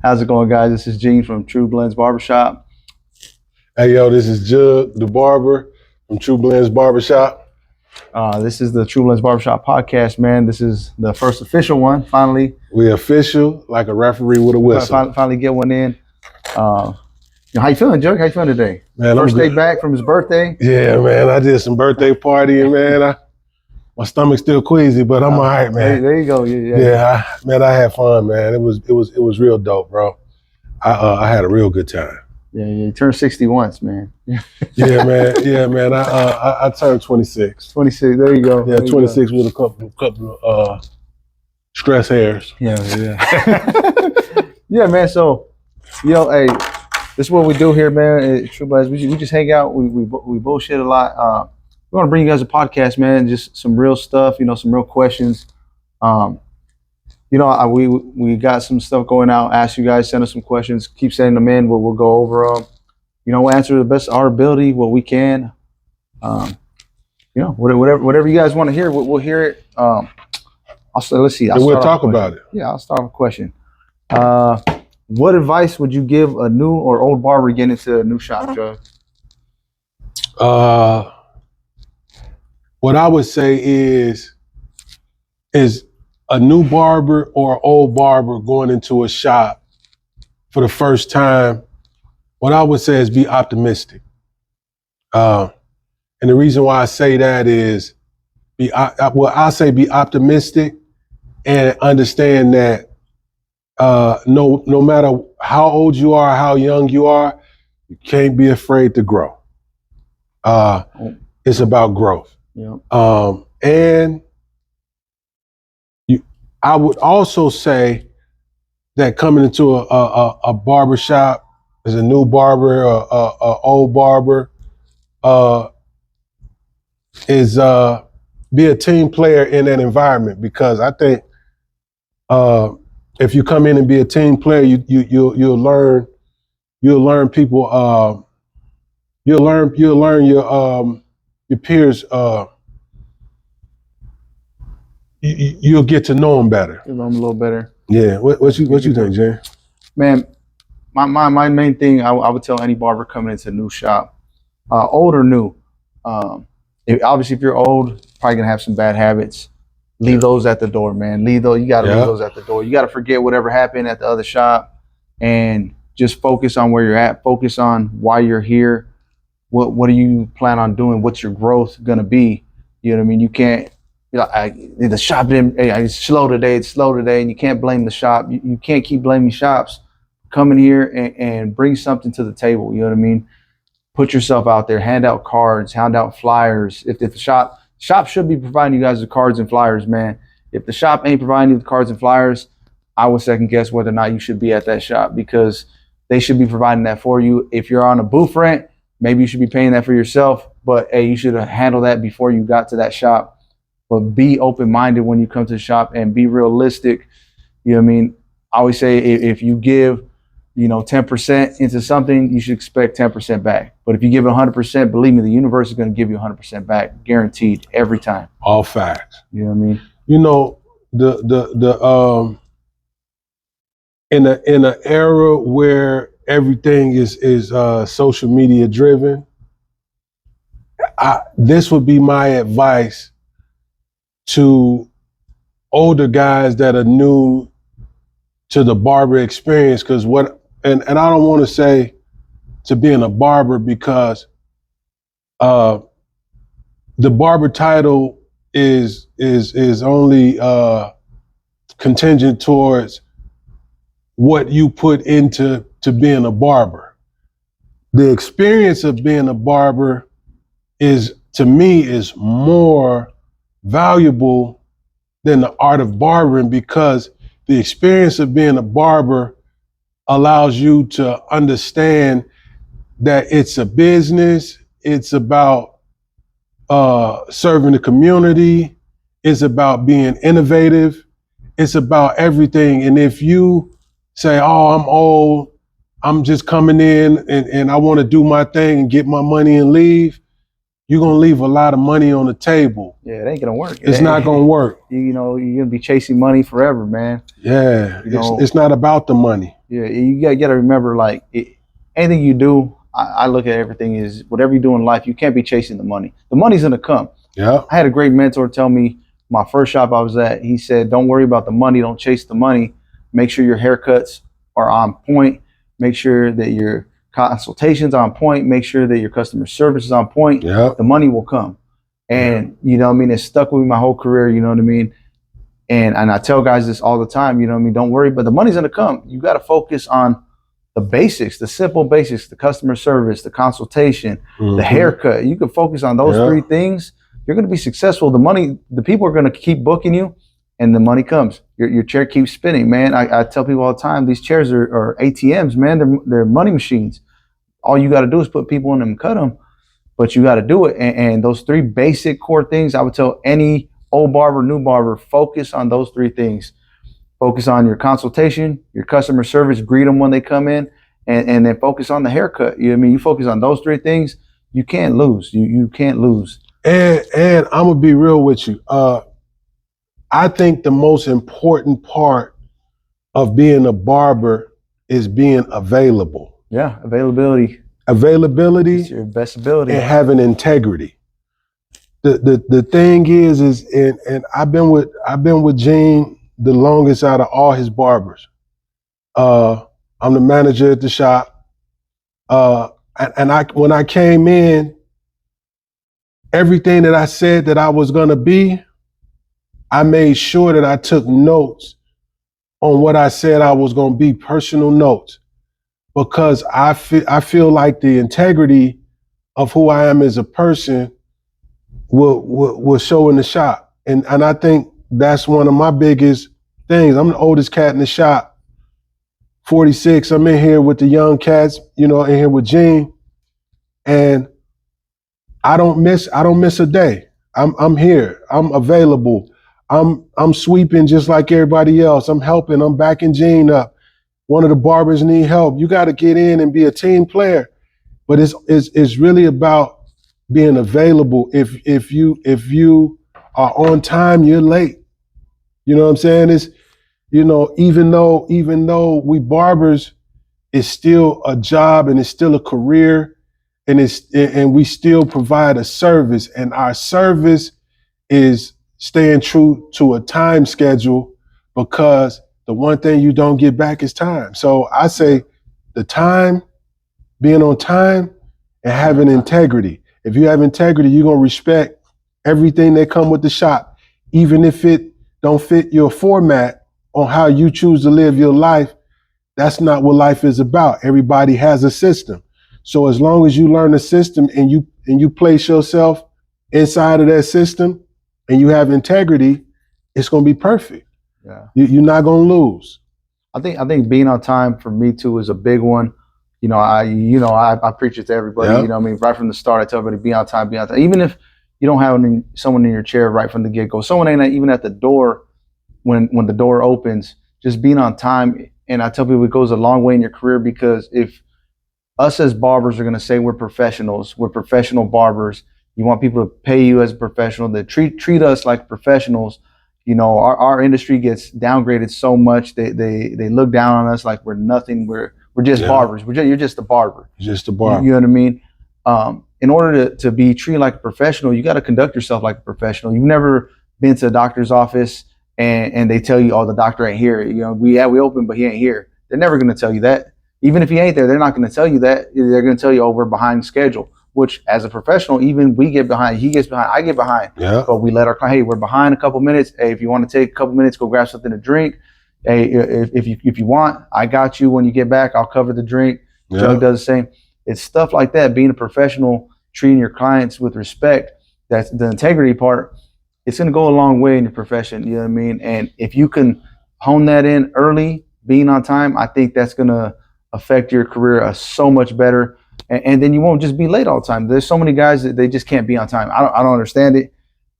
How's it going, guys? This is Gene from True Blends Barbershop. Hey, yo, this is Jug, the barber from True Blends Barbershop. This is the True Blends Barbershop podcast, man. This is the first official one. Finally, we official, like a referee with a whistle. Finally get one in. How you feeling, Jug? How you feeling today? Man, first day back from his birthday. Yeah, man. I did some birthday partying, man. My stomach's still queasy, but I'm all right, man. There you go. Yeah, I had fun, man. It was real dope, bro. I had a real good time. Yeah, you turned 60 once, man. Yeah, man. I turned 26. 26. There you go. Yeah, 26 with a couple of stress hairs. Yeah. Yeah, man. So, hey, this is what we do here, man. True Blends. We just hang out. We bullshit a lot. We want to bring you guys a podcast, man. Just some real stuff. Some real questions. We got some stuff going out. Ask you guys, send us some questions. Keep sending them in. We'll go over them. We'll answer the best of our ability, what we can. Whatever you guys want to hear, we'll hear it. Let's see. We'll talk about it. Yeah, I'll start with a question. What advice would you give a new or old barber getting into a new shop, Joe? What I would say is a new barber or old barber going into a shop for the first time, what I would say is be optimistic. And the reason why I say that is I say be optimistic and understand that no matter how old you are, how young you are, you can't be afraid to grow. It's about growth. Yeah. And I would also say that coming into a barbershop as a new barber, a old barber, is be a team player in that environment, because I think if you come in and be a team player, you'll learn people. You'll learn your peers. You'll get to know them better. You'll know them a little better. Yeah. What you think, Jay? Man, my main thing I would tell any barber coming into a new shop, old or new. Obviously, if you're old, probably gonna have some bad habits. Leave those at the door, man. You gotta leave those at the door. You gotta forget whatever happened at the other shop and just focus on where you're at. Focus on why you're here. What do you plan on doing? What's your growth gonna be? You know what I mean? You can't. The shop didn't. It's slow today. And you can't blame the shop. You can't keep blaming shops. Come in here and bring something to the table. You know what I mean? Put yourself out there. Hand out cards. Hand out flyers. If the shop should be providing you guys with cards and flyers, man. If the shop ain't providing you with cards and flyers, I would second guess whether or not you should be at that shop, because they should be providing that for you. If you're on a booth rent, maybe you should be paying that for yourself. But hey, you should have handled that before you got to that shop. But be open-minded when you come to the shop and be realistic. You know what I mean? I always say if you give, 10% into something, you should expect 10% back. But if you give 100%, believe me, the universe is going to give you 100% back, guaranteed, every time. All facts. You know what I mean? In an era where everything is social media driven, this would be my advice to older guys that are new to the barber experience, because and I don't want to say to being a barber, because the barber title is only contingent towards what you put into being a barber. The experience of being a barber is more valuable than the art of barbering, because the experience of being a barber allows you to understand that it's a business. It's about serving the community. It's about being innovative. It's about everything. And if you say, oh, I'm old, I'm just coming in and I want to do my thing and get my money and leave, you're going to leave a lot of money on the table. Yeah, it ain't going to work. It's not going to work. You're going to be chasing money forever, man. Yeah, it's not about the money. Yeah, you gotta remember, like anything you do, I look at everything is whatever you do in life. You can't be chasing the money. The money's gonna come. Yeah. I had a great mentor tell me my first shop I was at. He said, "Don't worry about the money. Don't chase the money. Make sure your haircuts are on point. Make sure that your consultations on point. Make sure that your customer service is on point. Yeah. The money will come." And you know what I mean? It stuck with me my whole career. You know what I mean? And I tell guys this all the time. You know what I mean? Don't worry, but the money's gonna come. You got to focus on the basics, the simple basics, the customer service, the consultation, the haircut. You can focus on those three things. You're going to be successful. The money, the people are going to keep booking you, and the money comes. Your chair keeps spinning, man. I tell people all the time, these chairs are ATMs, man. They're money machines. All you got to do is put people in them and cut them, but you got to do it. And those three basic core things, I would tell any old barber, new barber, focus on those three things. Focus on your consultation, your customer service, greet them when they come in, and then focus on the haircut. You know what I mean? You focus on those three things, you can't lose. You can't lose. And I'm gonna be real with you. I think the most important part of being a barber is being available. Yeah, availability. Availability It's your best ability. and having integrity. The thing is and I've been with Gene the longest out of all his barbers. I'm the manager at the shop. And when I came in, everything that I said that I was gonna be, I made sure that I took notes on what I said I was gonna be, personal notes, because I feel like the integrity of who I am as a person will show in the shop. And I think that's one of my biggest things. I'm the oldest cat in the shop, 46. I'm in here with the young cats, you know, in here with Gene. And I don't miss a day. I'm here. I'm available. I'm sweeping just like everybody else. I'm helping. I'm backing Gene up. One of the barbers need help. You got to get in and be a team player. But it's really about being available. If you are on time, you're late. You know what I'm saying? It's, you know, even though we barbers, it's still a job and it's still a career, and we still provide a service, and our service is staying true to a time schedule, because the one thing you don't get back is time. So I say the time, being on time, and having integrity. If you have integrity, you're gonna respect everything that come with the shop, even if it don't fit your format on how you choose to live your life. That's not what life is about. Everybody has a system. So as long as you learn the system and you place yourself inside of that system and you have integrity, it's gonna be perfect. Yeah. You're not gonna lose. I think being on time for me too is a big one. You know, I preach it to everybody. Yeah. You know what I mean? Right from the start, I tell everybody, be on time, be on time. Even if you don't have someone in your chair right from the get-go, someone ain't even at the door when the door opens, just being on time. And I tell people it goes a long way in your career, because if us as barbers are going to say we're professionals, we're professional barbers, you want people to pay you as a professional, that treat us like professionals. You know, our industry gets downgraded so much. They look down on us like we're nothing. We're just barbers. You're just a barber. Just a barber. You know what I mean? In order to be treated like a professional, you got to conduct yourself like a professional. You've never been to a doctor's office and they tell you, oh, the doctor ain't here. You know, we open, but he ain't here. They're never going to tell you that. Even if he ain't there, they're not going to tell you that. They're going to tell you, oh, we're behind schedule. Which, as a professional, even we get behind, he gets behind, I get behind. Yeah. But we let our client, hey, we're behind a couple minutes. Hey, if you want to take a couple minutes, go grab something to drink. Hey, if you want, I got you. When you get back, I'll cover the drink. Yeah. Jug does the same. It's stuff like that. Being a professional, treating your clients with respect. That's the integrity part. It's going to go a long way in your profession. You know what I mean? And if you can hone that in early, being on time, I think that's going to affect your career so much better. And then you won't just be late all the time. There's so many guys that they just can't be on time. I don't understand it.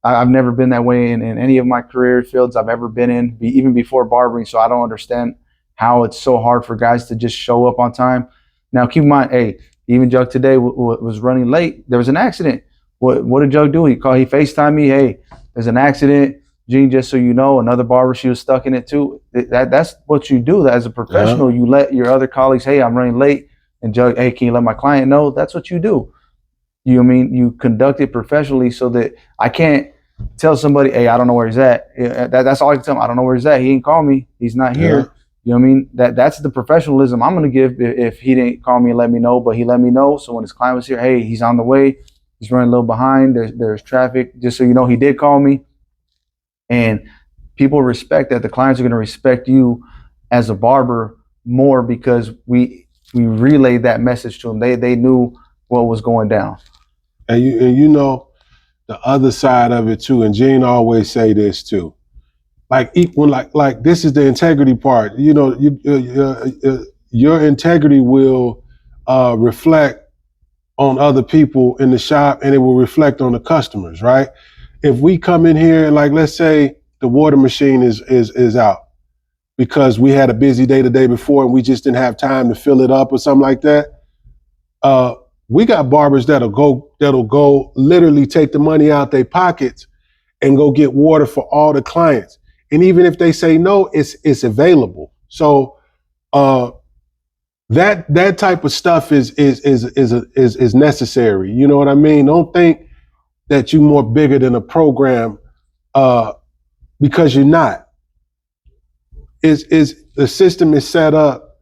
I've never been that way in any of my career fields I've ever been in, even before barbering. So I don't understand how it's so hard for guys to just show up on time. Now, keep in mind, hey, even Jug today was running late. There was an accident. What did Jug do? He FaceTimed me. Hey, there's an accident. Gene, just so you know, another barber, she was stuck in it too. That's what you do as a professional. You let your other colleagues, hey, I'm running late, and Jug, hey, can you let my client know? That's what you do. You know what I mean? You conduct it professionally so that I can't tell somebody, hey, I don't know where he's at. That's all I can tell him. I don't know where he's at. He ain't call me. He's not here. Yeah. You know what I mean? That's the professionalism I'm going to give if he didn't call me and let me know, but he let me know. So when his client was here, hey, he's on the way. He's running a little behind. There's traffic. Just so you know, he did call me. And people respect that. The clients are going to respect you as a barber more because we relayed that message to them. They knew what was going down. And you know the other side of it too. And Gene always say this too. Like this is the integrity part. You know, your integrity will reflect on other people in the shop, and it will reflect on the customers, right? If we come in here and like, let's say the water machine is out because we had a busy day the day before and we just didn't have time to fill it up or something like that. We got barbers that'll go literally take the money out their pockets and go get water for all the clients. And even if they say no, it's available. So that type of stuff is necessary. You know what I mean? Don't think that you're more bigger than a program because you're not. Is the system is set up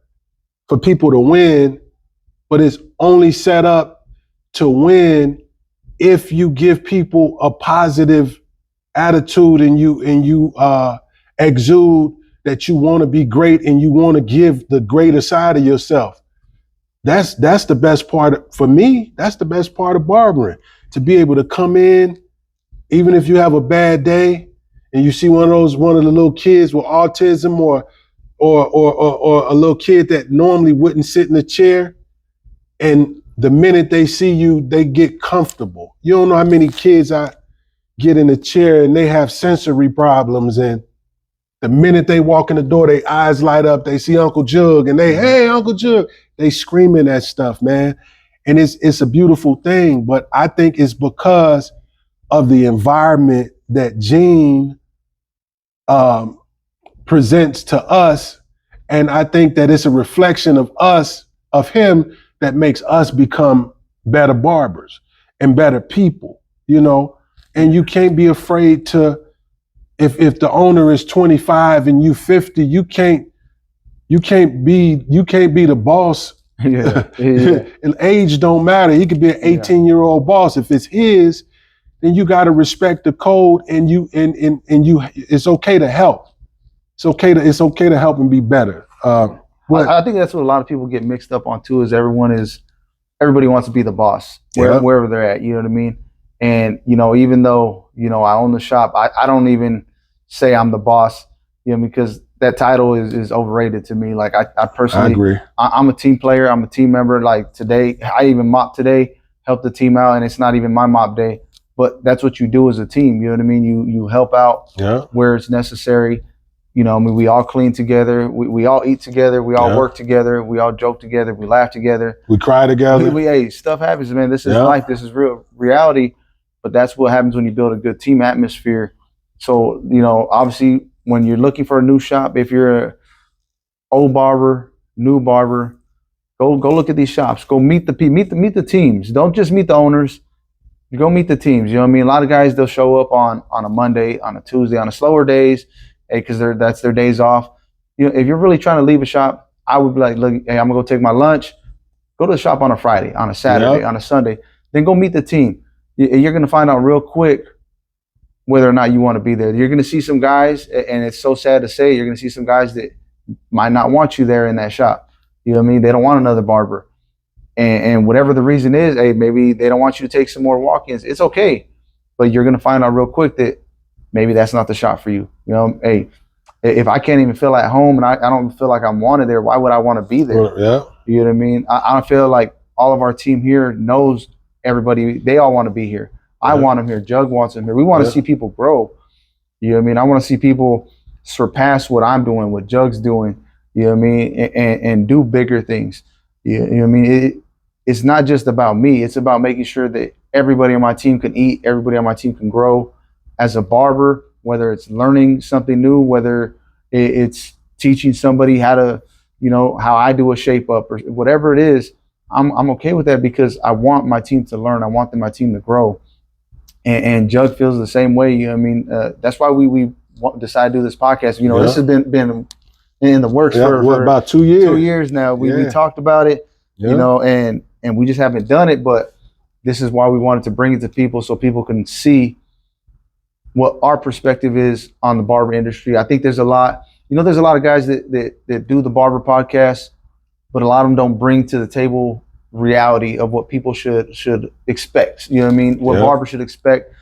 for people to win, but it's only set up to win if you give people a positive attitude and you exude that you want to be great and you want to give the greater side of yourself. That's the best part for me. That's the best part of barbering, to be able to come in, even if you have a bad day and you see one of the little kids with autism or a little kid that normally wouldn't sit in a chair, and the minute they see you, they get comfortable. You don't know how many kids I get in a chair and they have sensory problems, and the minute they walk in the door, their eyes light up, they see Uncle Jug and they, hey, Uncle Jug, they screaming that stuff, man. And it's a beautiful thing, but I think it's because of the environment that Gene presents to us. And I think that it's a reflection of us, of him, that makes us become better barbers and better people, you know. And you can't be afraid to, if the owner is 25 and you 50, you can't be the boss. Yeah. And age don't matter. He could be an 18-year-old boss. If it's his, then you got to respect the code, and you it's okay to help. It's okay to help and be better. I think that's what a lot of people get mixed up on too, is everybody wants to be the boss wherever they're at. You know what I mean? And, you know, even though, you know, I own the shop, I don't even say I'm the boss, you know, because that title is overrated to me. Like I personally, I agree. I'm a team player. I'm a team member. Like today, I even mopped today, helped the team out, and it's not even my mop day, but that's what you do as a team. You know what I mean? You help out where it's necessary. You know, I mean, we all clean together. We all eat together. We all work together. We all joke together. We laugh together. We cry together. Hey, stuff happens, man. This is life. This is real reality. But that's what happens when you build a good team atmosphere. So, you know, obviously, when you're looking for a new shop, if you're an old barber, new barber, go look at these shops. Go meet the teams. Don't just meet the owners. You go meet the teams. You know what I mean? A lot of guys, they'll show up on a Monday, on a Tuesday, on the slower days, because that's their days off. You know, if you're really trying to leave a shop, I would be like, look, hey, I'm gonna go take my lunch. Go to the shop on a Friday, on a Saturday, on a Sunday. Then go meet the team. You're going to find out real quick whether or not you want to be there. You're going to see some guys, and it's so sad to say, you're going to see some guys that might not want you there in that shop. You know what I mean? They don't want another barber. And whatever the reason is, hey, maybe they don't want you to take some more walk-ins. It's okay. But you're going to find out real quick that maybe that's not the shop for you. You know, hey, if I can't even feel at home and I don't feel like I'm wanted there, why would I want to be there? Yeah. You know what I mean? I feel like all of our team here knows everybody. They all want to be here. I want them here. Jug wants them here. We want to see people grow. You know what I mean? I want to see people surpass what I'm doing, what Jug's doing. You know what I mean? And do bigger things. You know what I mean? It's not just about me. It's about making sure that everybody on my team can eat. Everybody on my team can grow. As a barber, whether it's learning something new, whether it's teaching somebody how to, how I do a shape up or whatever it is. I'm okay with that because I want my team to learn. I want my team to grow. And Jug feels the same way. That's why we decided to do this podcast. This has been in the works for about 2 years. 2 years now. We talked about it, and we just haven't done it. But this is why we wanted to bring it to people so people can see what our perspective is on the barber industry. I think there's a lot of guys that do the barber podcast, but a lot of them don't bring to the table reality of what people should expect. You know what I mean? What barber should expect.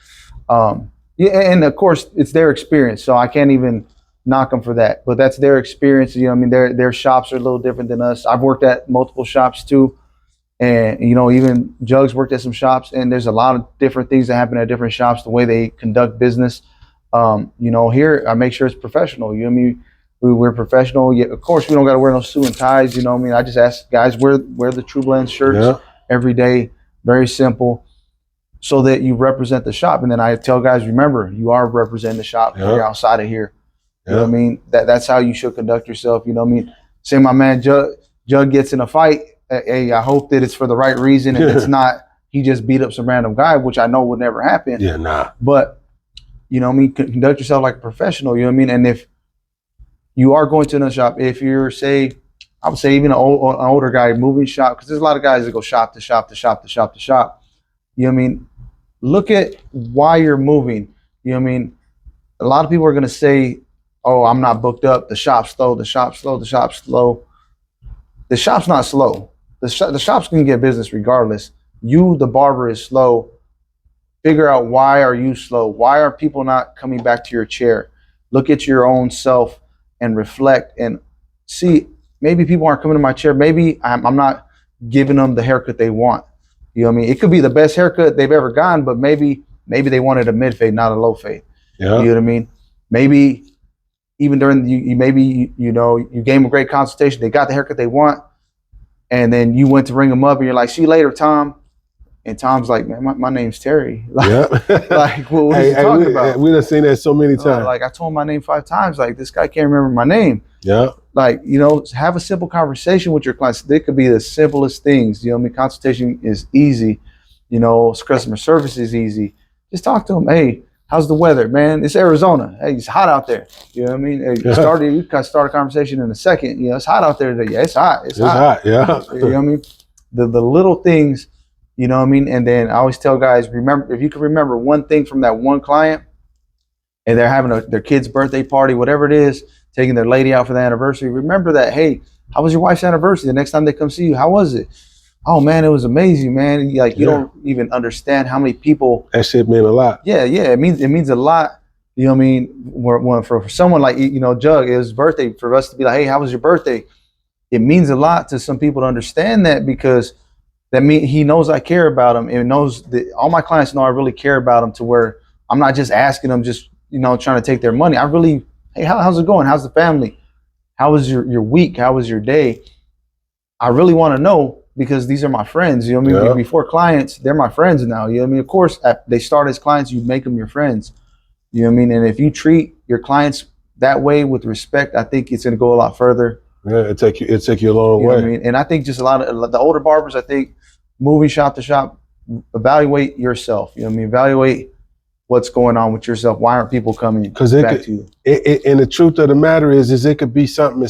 And of course it's their experience, so I can't even knock them for that. But that's their experience. Their shops are a little different than us. I've worked at multiple shops too. And, even Jugs worked at some shops, and there's a lot of different things that happen at different shops, the way they conduct business. Here I make sure it's professional. You know what I mean? We're professional. Yet, of course, we don't got to wear no suit and ties. You know what I mean? I just ask guys, wear the True Blend shirts every day. Very simple, so that you represent the shop. And then I tell guys, remember, you are representing the shop when you're outside of here. You know what I mean? That's how you should conduct yourself. You know what I mean? Say my man Jug gets in a fight. Hey, I hope that it's for the right reason, and it's not he just beat up some random guy, which I know would never happen. Yeah, nah. But conduct yourself like a professional. You know what I mean? And if you are going to another shop, if you're I would say even an older guy moving shop, because there's a lot of guys that go shop to shop to shop to shop to shop. You know what I mean? Look at why you're moving. You know what I mean? A lot of people are gonna say, "Oh, I'm not booked up. The shop's slow. The shop's slow. The shop's slow." The shop's not slow. The shop's gonna get business regardless. You, the barber, is slow. Figure out why are you slow? Why are people not coming back to your chair? Look at your own self and reflect and see. Maybe people aren't coming to my chair. Maybe I'm not giving them the haircut they want. You know what I mean? It could be the best haircut they've ever gotten, but maybe they wanted a mid fade, not a low fade. Yeah. You know what I mean? Maybe even during you gave them a great consultation. They got the haircut they want. And then you went to ring him up and you're like, "See you later, Tom." And Tom's like, "Man, my name's Terry." Like, like what are you talking about? We done seen that so many times. Like, I told him my name 5 times. Like, this guy can't remember my name. Yeah. Like, have a simple conversation with your clients. They could be the simplest things. You know what I mean? Consultation is easy. Customer service is easy. Just talk to them. "Hey, how's the weather, man? It's Arizona. Hey, it's hot out there." You know what I mean? Hey, you can start a conversation in a second. It's hot out there today. Yeah, it's hot. It's hot. Yeah. You know what I mean? The little things, you know what I mean? And then I always tell guys, remember, if you can remember one thing from that one client, and they're having their kid's birthday party, whatever it is, taking their lady out for the anniversary, remember that, "Hey, how was your wife's anniversary?" The next time they come see you, "How was it?" "Oh man, it was amazing, man." Like, you don't even understand how many people. That shit meant a lot. Yeah, it means a lot. You know what I mean? For someone like, Jug, it was his birthday, for us to be like, "Hey, how was your birthday?" It means a lot to some people to understand that, because that means he knows I care about him, and knows that all my clients know I really care about them, to where I'm not just asking them, just trying to take their money. I really, "Hey, how's it going? How's the family? How was your week? How was your day?" I really want to know, because these are my friends. You know what I mean? Yeah. Before clients, they're my friends now. You know what I mean? Of course, they start as clients, you make them your friends. You know what I mean? And if you treat your clients that way with respect, I think it's going to go a lot further. Yeah, it take you a long way. Know what I mean? And I think just a lot of the older barbers, I think, moving shop to shop, evaluate yourself. You know what I mean? Evaluate what's going on with yourself. Why aren't people coming back to you? And the truth of the matter is it could be something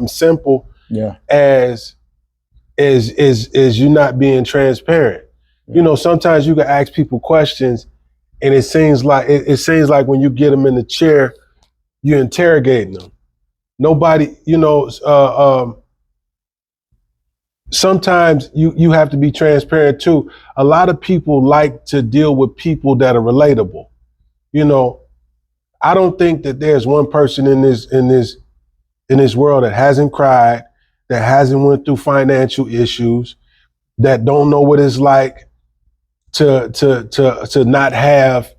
simple. Yeah. As you not being transparent. Yeah. Sometimes you can ask people questions, and it seems like when you get them in the chair, you're interrogating them. Nobody, sometimes you have to be transparent too. A lot of people like to deal with people that are relatable. I don't think that there's one person in this world that hasn't cried, that hasn't went through financial issues, that don't know what it's like to not have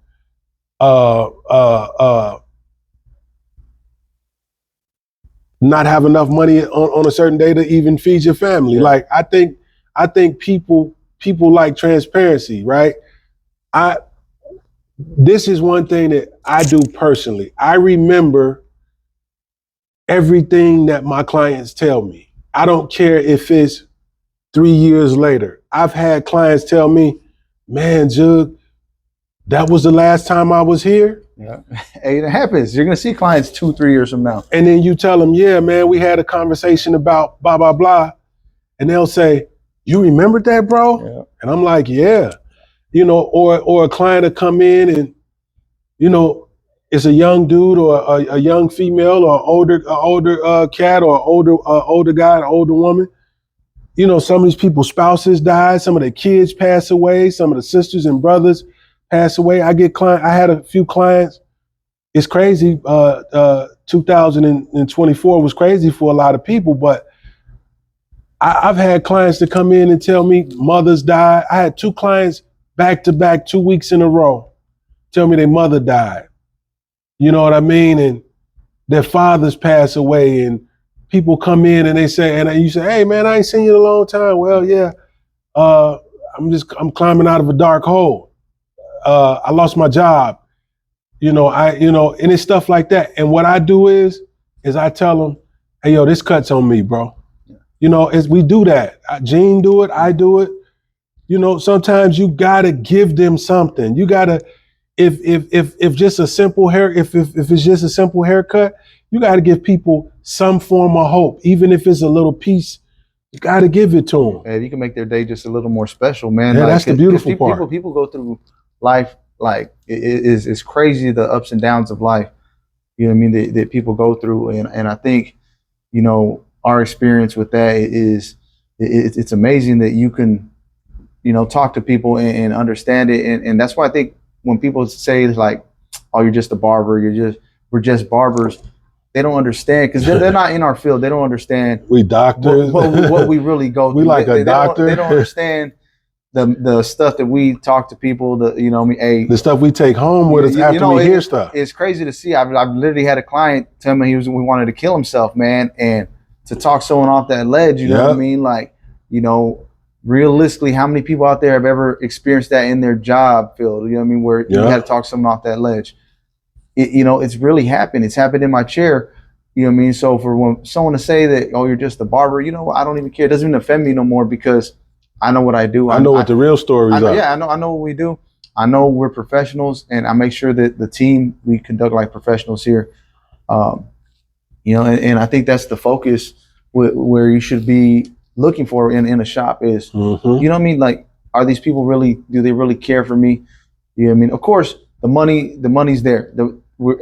not have enough money on a certain day to even feed your family. Yeah. Like, I think people like transparency, right? this is one thing that I do personally. I remember everything that my clients tell me. I don't care if it's 3 years later. I've had clients tell me, man, Jug, that was the last time I was here. Yeah. Hey, it happens. You're gonna see clients 2-3 years from now. And then you tell them, yeah, man, we had a conversation about blah, blah, blah. And they'll say, you remembered that, bro? Yeah. And I'm like, yeah. You know, or a client will come in and, you know, it's a young dude or a young female or older cat or older guy, an older woman. You know, some of these people's spouses died, some of their kids pass away, some of the sisters and brothers pass away. I had a few clients. It's crazy. 2024 was crazy for a lot of people, but I've had clients that come in and tell me mothers died. I had 2 clients back to back 2 weeks in a row tell me their mother died. You know what I mean? And their fathers pass away, and people come in and they say, and you say, hey man, I ain't seen you in a long time. Well, yeah, I'm climbing out of a dark hole. I lost my job. And it's stuff like that. And what I do is I tell them, hey, yo, this cuts on me, bro. You know, as we do that. Gene do it, I do it. You know, sometimes you gotta give them something. You gotta, if just a simple hair, if it's just a simple haircut, you gotta give people some form of hope, even if it's a little piece. You gotta give it to them. Hey, you can make their day just a little more special, man. Yeah, that's the beautiful part. People go through life like it's crazy, the ups and downs of life. You know what I mean? That people go through, and I think, you know, our experience with that is it's amazing that you can, you know, talk to people and understand it, and that's why I think when people say like, oh, you're just a barber, we're just barbers, they don't understand because they're not in our field. They don't understand. We doctors. What we really go through. We like a doctor. They don't understand the stuff that we talk to people. The stuff we take home with us after we hear stuff. It's crazy to see. I've literally had a client tell me we wanted to kill himself, man, and to talk someone off that ledge. You know what I mean? Like, you know, realistically, how many people out there have ever experienced that in their job field? You know what I mean? Where you had to talk someone off that ledge. It's really happened. It's happened in my chair. You know what I mean? So for when someone to say that, oh, you're just a barber, you know, I don't even care. It doesn't even offend me no more because I know what I do. I know what the real stories are. Yeah, I know what we do. I know we're professionals, and I make sure that the team, we conduct like professionals here. You know, and I think that's the focus where you should be looking for in a shop is, you know what I mean? Like, are these people do they really care for me? You know what I mean? Of course, the money's there.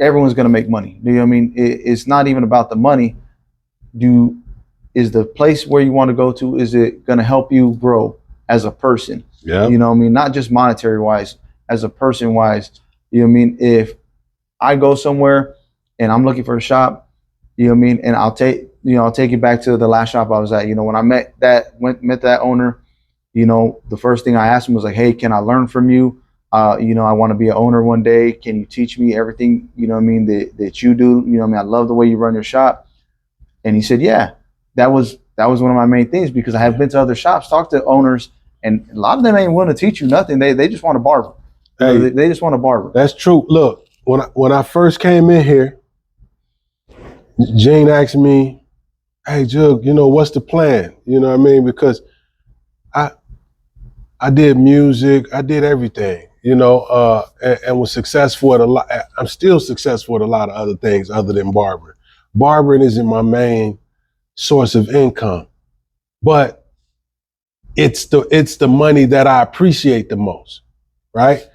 Everyone's going to make money. You know what I mean? It's not even about the money. Is the place where you want to go to, is it going to help you grow as a person? Yeah. You know what I mean? Not just monetary wise, as a person wise. You know what I mean? If I go somewhere and I'm looking for a shop, you know what I mean? And I'll take you back to the last shop I was at. You know, when I met that owner, you know, the first thing I asked him was like, hey, can I learn from you? You know, I want to be an owner one day. Can you teach me everything, you know what I mean, that you do? You know what I mean? I love the way you run your shop. And he said, yeah, that was one of my main things, because I have been to other shops, talked to owners, and a lot of them ain't willing to teach you nothing. They just want a barber. Hey, they just want a barber. That's true. Look, when I first came in here, Jane asked me, hey, Jug, you know, what's the plan? You know what I mean? Because I did music, I did everything, you know, and was successful at a lot. I'm still successful at a lot of other things other than barbering. Barbering isn't my main source of income, but it's the money that I appreciate the most, right?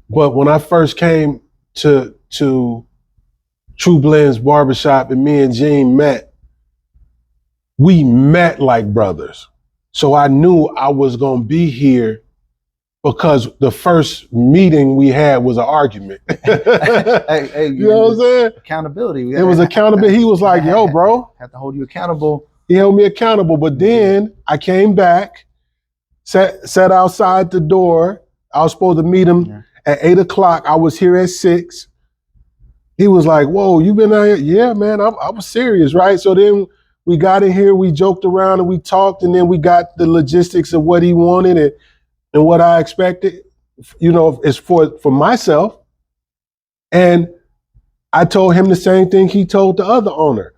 But when I first came to True Blends Barbershop and me and Gene met, we met like brothers. So I knew I was gonna be here because the first meeting we had was an argument. Hey, you know what I'm saying? Accountability. It was accountability. He was like, yo, bro. Have to hold you accountable. He held me accountable. But then I came back, sat outside the door. I was supposed to meet him at 8 o'clock. I was here at 6. He was like, whoa, you been out here? Yeah, man, I was serious, right? So then we got in here, we joked around and we talked, and then we got the logistics of what he wanted and what I expected, you know, is for myself. And I told him the same thing he told the other owner.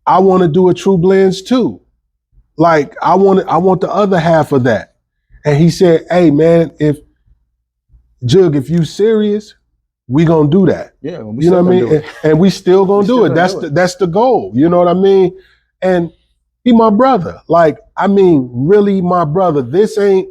I want to do a True Blends too. Like I want the other half of that. And he said, hey man, if you serious, we gonna do that. Yeah, you know what I mean? And we still gonna do it. That's the goal. You know what I mean? And he my brother. Like, I mean, really my brother. This ain't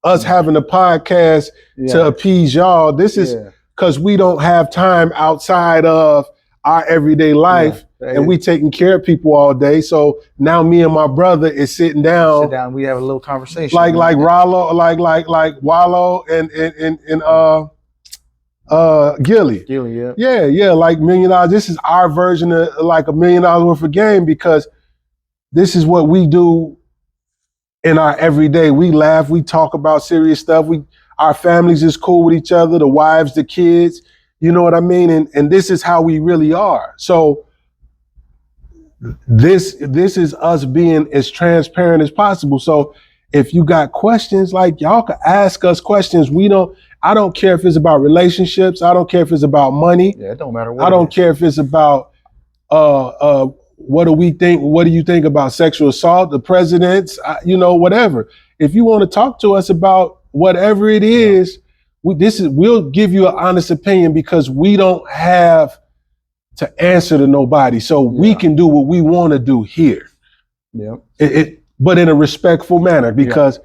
us having a podcast to appease y'all. This is because we don't have time outside of our everyday life. And we taking care of people all day. So now me and my brother is sitting down. We have a little conversation. Like Rollo, like Wallow and Gilly. Yeah, like $1 million. This is our version of like $1 million worth of game, because this is what we do in our everyday. We laugh, we talk about serious stuff. Our families is cool with each other, the wives, the kids, you know what I mean? And this is how we really are. So this is us being as transparent as possible. So if you got questions, like y'all can ask us questions. I don't care if it's about relationships. I don't care if it's about money. Yeah, it don't matter what. I don't care if it's about what do we think? What do you think about sexual assault, the presidents, whatever. If you want to talk to us about whatever it is, we'll give you an honest opinion, because we don't have to answer to nobody. So we can do what we want to do here. Yeah. But in a respectful manner, because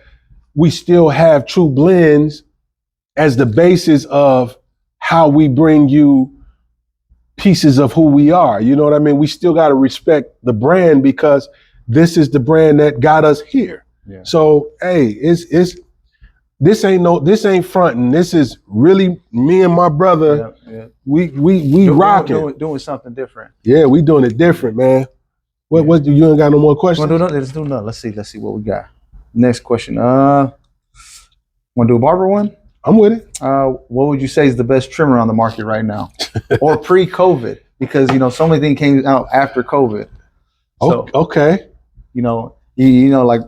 we still have True Blends as the basis of how we bring you pieces of who we are. You know what I mean? We still got to respect the brand, because this is the brand that got us here. Yeah. So, hey, this ain't fronting. This is really me and my brother. Yeah. We rocking. Doing something different. Yeah, we doing it different, man. What you ain't got no more questions? Let's do another. Let's see what we got. Next question. Want to do a barber one? I'm with it. What would you say is the best trimmer on the market right now, or pre-COVID? Because so many things came out after COVID. So, okay. Like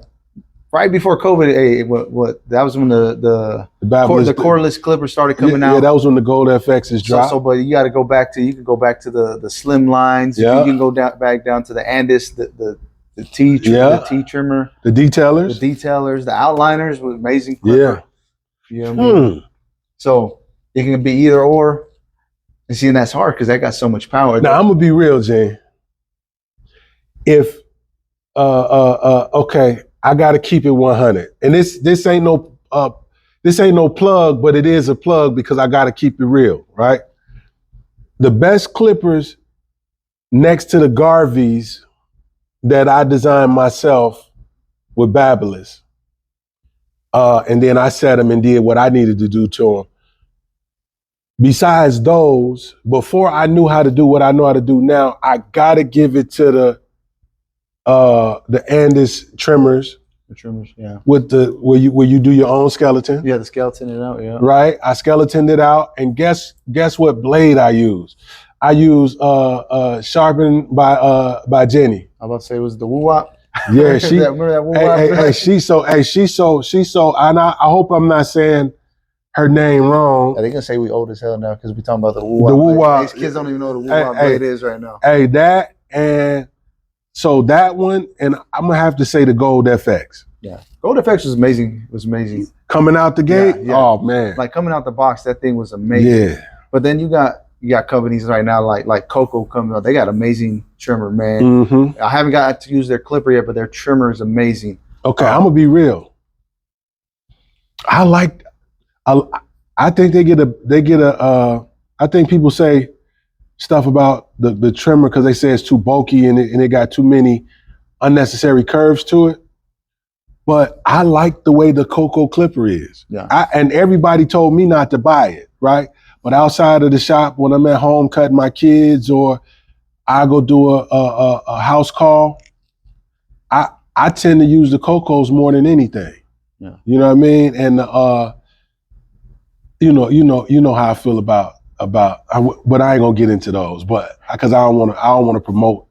right before COVID, what that was when the cordless clippers started coming out. Yeah, that was when the Gold FXs dropped. But you got to go back to the slim lines. Yeah. You can go back down to the Andis, the T trimmer, the detailers, the outliners with amazing clipper. Yeah. You know what I mean? So it can be either or. And that's hard because that got so much power. Now I'm gonna be real, Jane. If okay, I gotta keep it 100. And this ain't no plug, but it is a plug because I gotta keep it real, right? The best clippers next to the Garveys that I designed myself with Babyliss. And then I set them and did what I needed to do to them. Besides those, before I knew how to do what I know how to do now, I gotta give it to the Andis trimmers. The trimmers, yeah. With where you do your own skeleton. Yeah, the skeleton it out, yeah. Right? I skeletoned it out, and guess what blade I use? I use sharpened by Jenny. I was about to say it was the Woo Wop. Yeah, she. Remember that Woo Wop? She's so. And I hope I'm not saying her name wrong. They gonna say we old as hell now because we talking about the Woo Wop. The Woo Wop. These kids don't even know what the Woo Wop blade is right now. Hey, that and so that one, and I'm gonna have to say the Gold FX. Yeah, Gold FX was amazing. It was amazing coming out the gate. Yeah. Oh man, like coming out the box, that thing was amazing. Yeah, but then you got companies right now like Coco coming out. They got amazing trimmer, man. Mm-hmm. I haven't got to use their clipper yet, but their trimmer is amazing. Okay, I'm gonna be real. I think they get a. I think people say stuff about the trimmer because they say it's too bulky and it got too many unnecessary curves to it. But I like the way the Coco clipper is. Yeah. And everybody told me not to buy it, right? But outside of the shop, when I'm at home cutting my kids or I go do a house call, I tend to use the Cocos more than anything. Yeah. You know what I mean? And you know how I feel about but I ain't gonna get into those. But because I don't want to promote.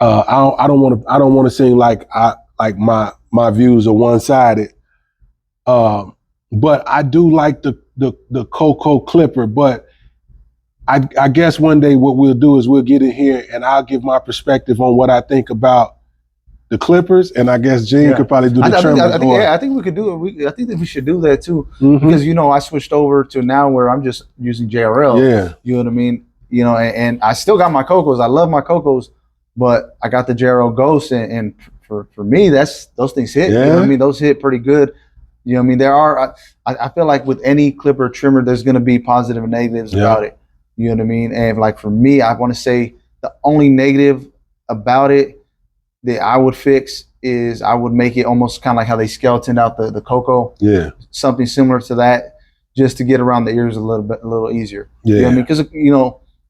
I don't want to seem like my views are one-sided. But I do like the Coco clipper. But I guess one day what we'll do is we'll get in here and I'll give my perspective on what I think about the clippers, and I guess Gene could probably do the trimmers. I think we could do it. I think that we should do that too, because I switched over to now where I'm just using JRL. Yeah, you know what I mean. And I still got my Cocos. I love my Cocos, but I got the JRL Ghost, and for me, those things hit. Yeah. You know what I mean? Those hit pretty good. You know what I mean? There are. I feel like with any clipper trimmer, there's going to be positive and negatives about it. You know what I mean? And like for me, I want to say the only negative about it that I would fix is I would make it almost kind of like how they skeletoned out the Coco. Yeah. Something similar to that, just to get around the ears a little easier. Yeah. You know what I mean? Because,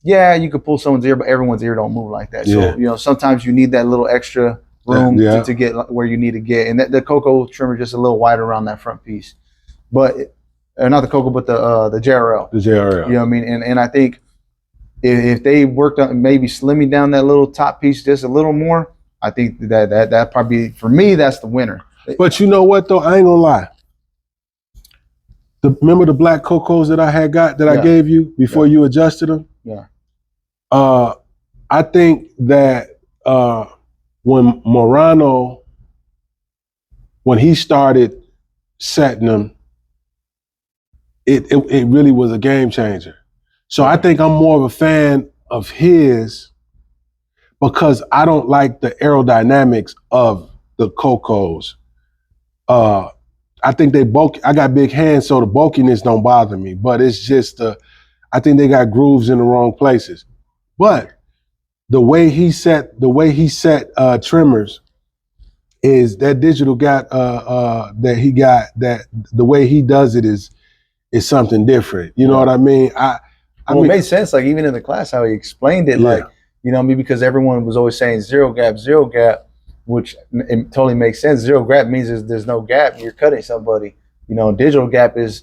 yeah, you could pull someone's ear, but everyone's ear don't move like that. So, sometimes you need that little extra room to get where you need to get. And the Coco trimmer just a little wider around that front piece. But, not the Coco, but the JRL. The JRL. You know what I mean? And I think if they worked on maybe slimming down that little top piece just a little more, I think that probably, for me, that's the winner. But you know what though? I ain't gonna lie. Remember the black Cocos that I I gave you before you adjusted them? Yeah. I think that when Morano, when he started setting them, it really was a game changer. So I think I'm more of a fan of his because I don't like the aerodynamics of the Cocos. I think they bulky. I got big hands, so the bulkiness don't bother me. But it's just I think they got grooves in the wrong places. But the way he set trimmers is that digital gap that he got. That the way he does it is something different. You know what I mean? It made sense. Like even in the class, how he explained it, like because everyone was always saying zero gap, which it totally makes sense. Zero gap means there's no gap. You're cutting somebody. Digital gap is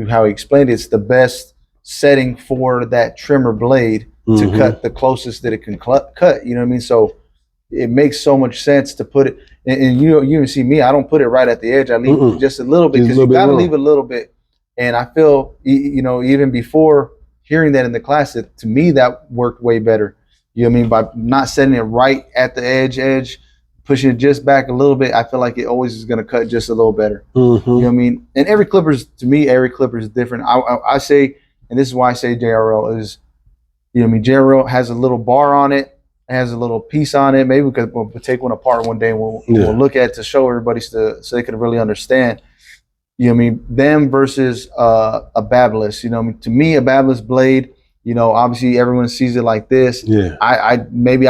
how he explained it. It's the best setting for that trimmer blade to cut the closest that it can cut. You know what I mean? So it makes so much sense to put it. And you even see me. I don't put it right at the edge. I leave just a little bit because you got to leave a little bit. And I feel even before hearing that in the class, to me that worked way better. You know what I mean? By not setting it right at the edge, pushing it just back a little bit, I feel like it always is going to cut just a little better. You know what I mean? And every clipper is different. I say, and this is why I say JRL is, JRL has a little bar on it, has a little piece on it. Maybe we'll take one apart one day and we'll look at it to show everybody so they can really understand. You know what I mean? Them versus a Babyliss. To me, a Babyliss blade, obviously everyone sees it like this. Yeah. I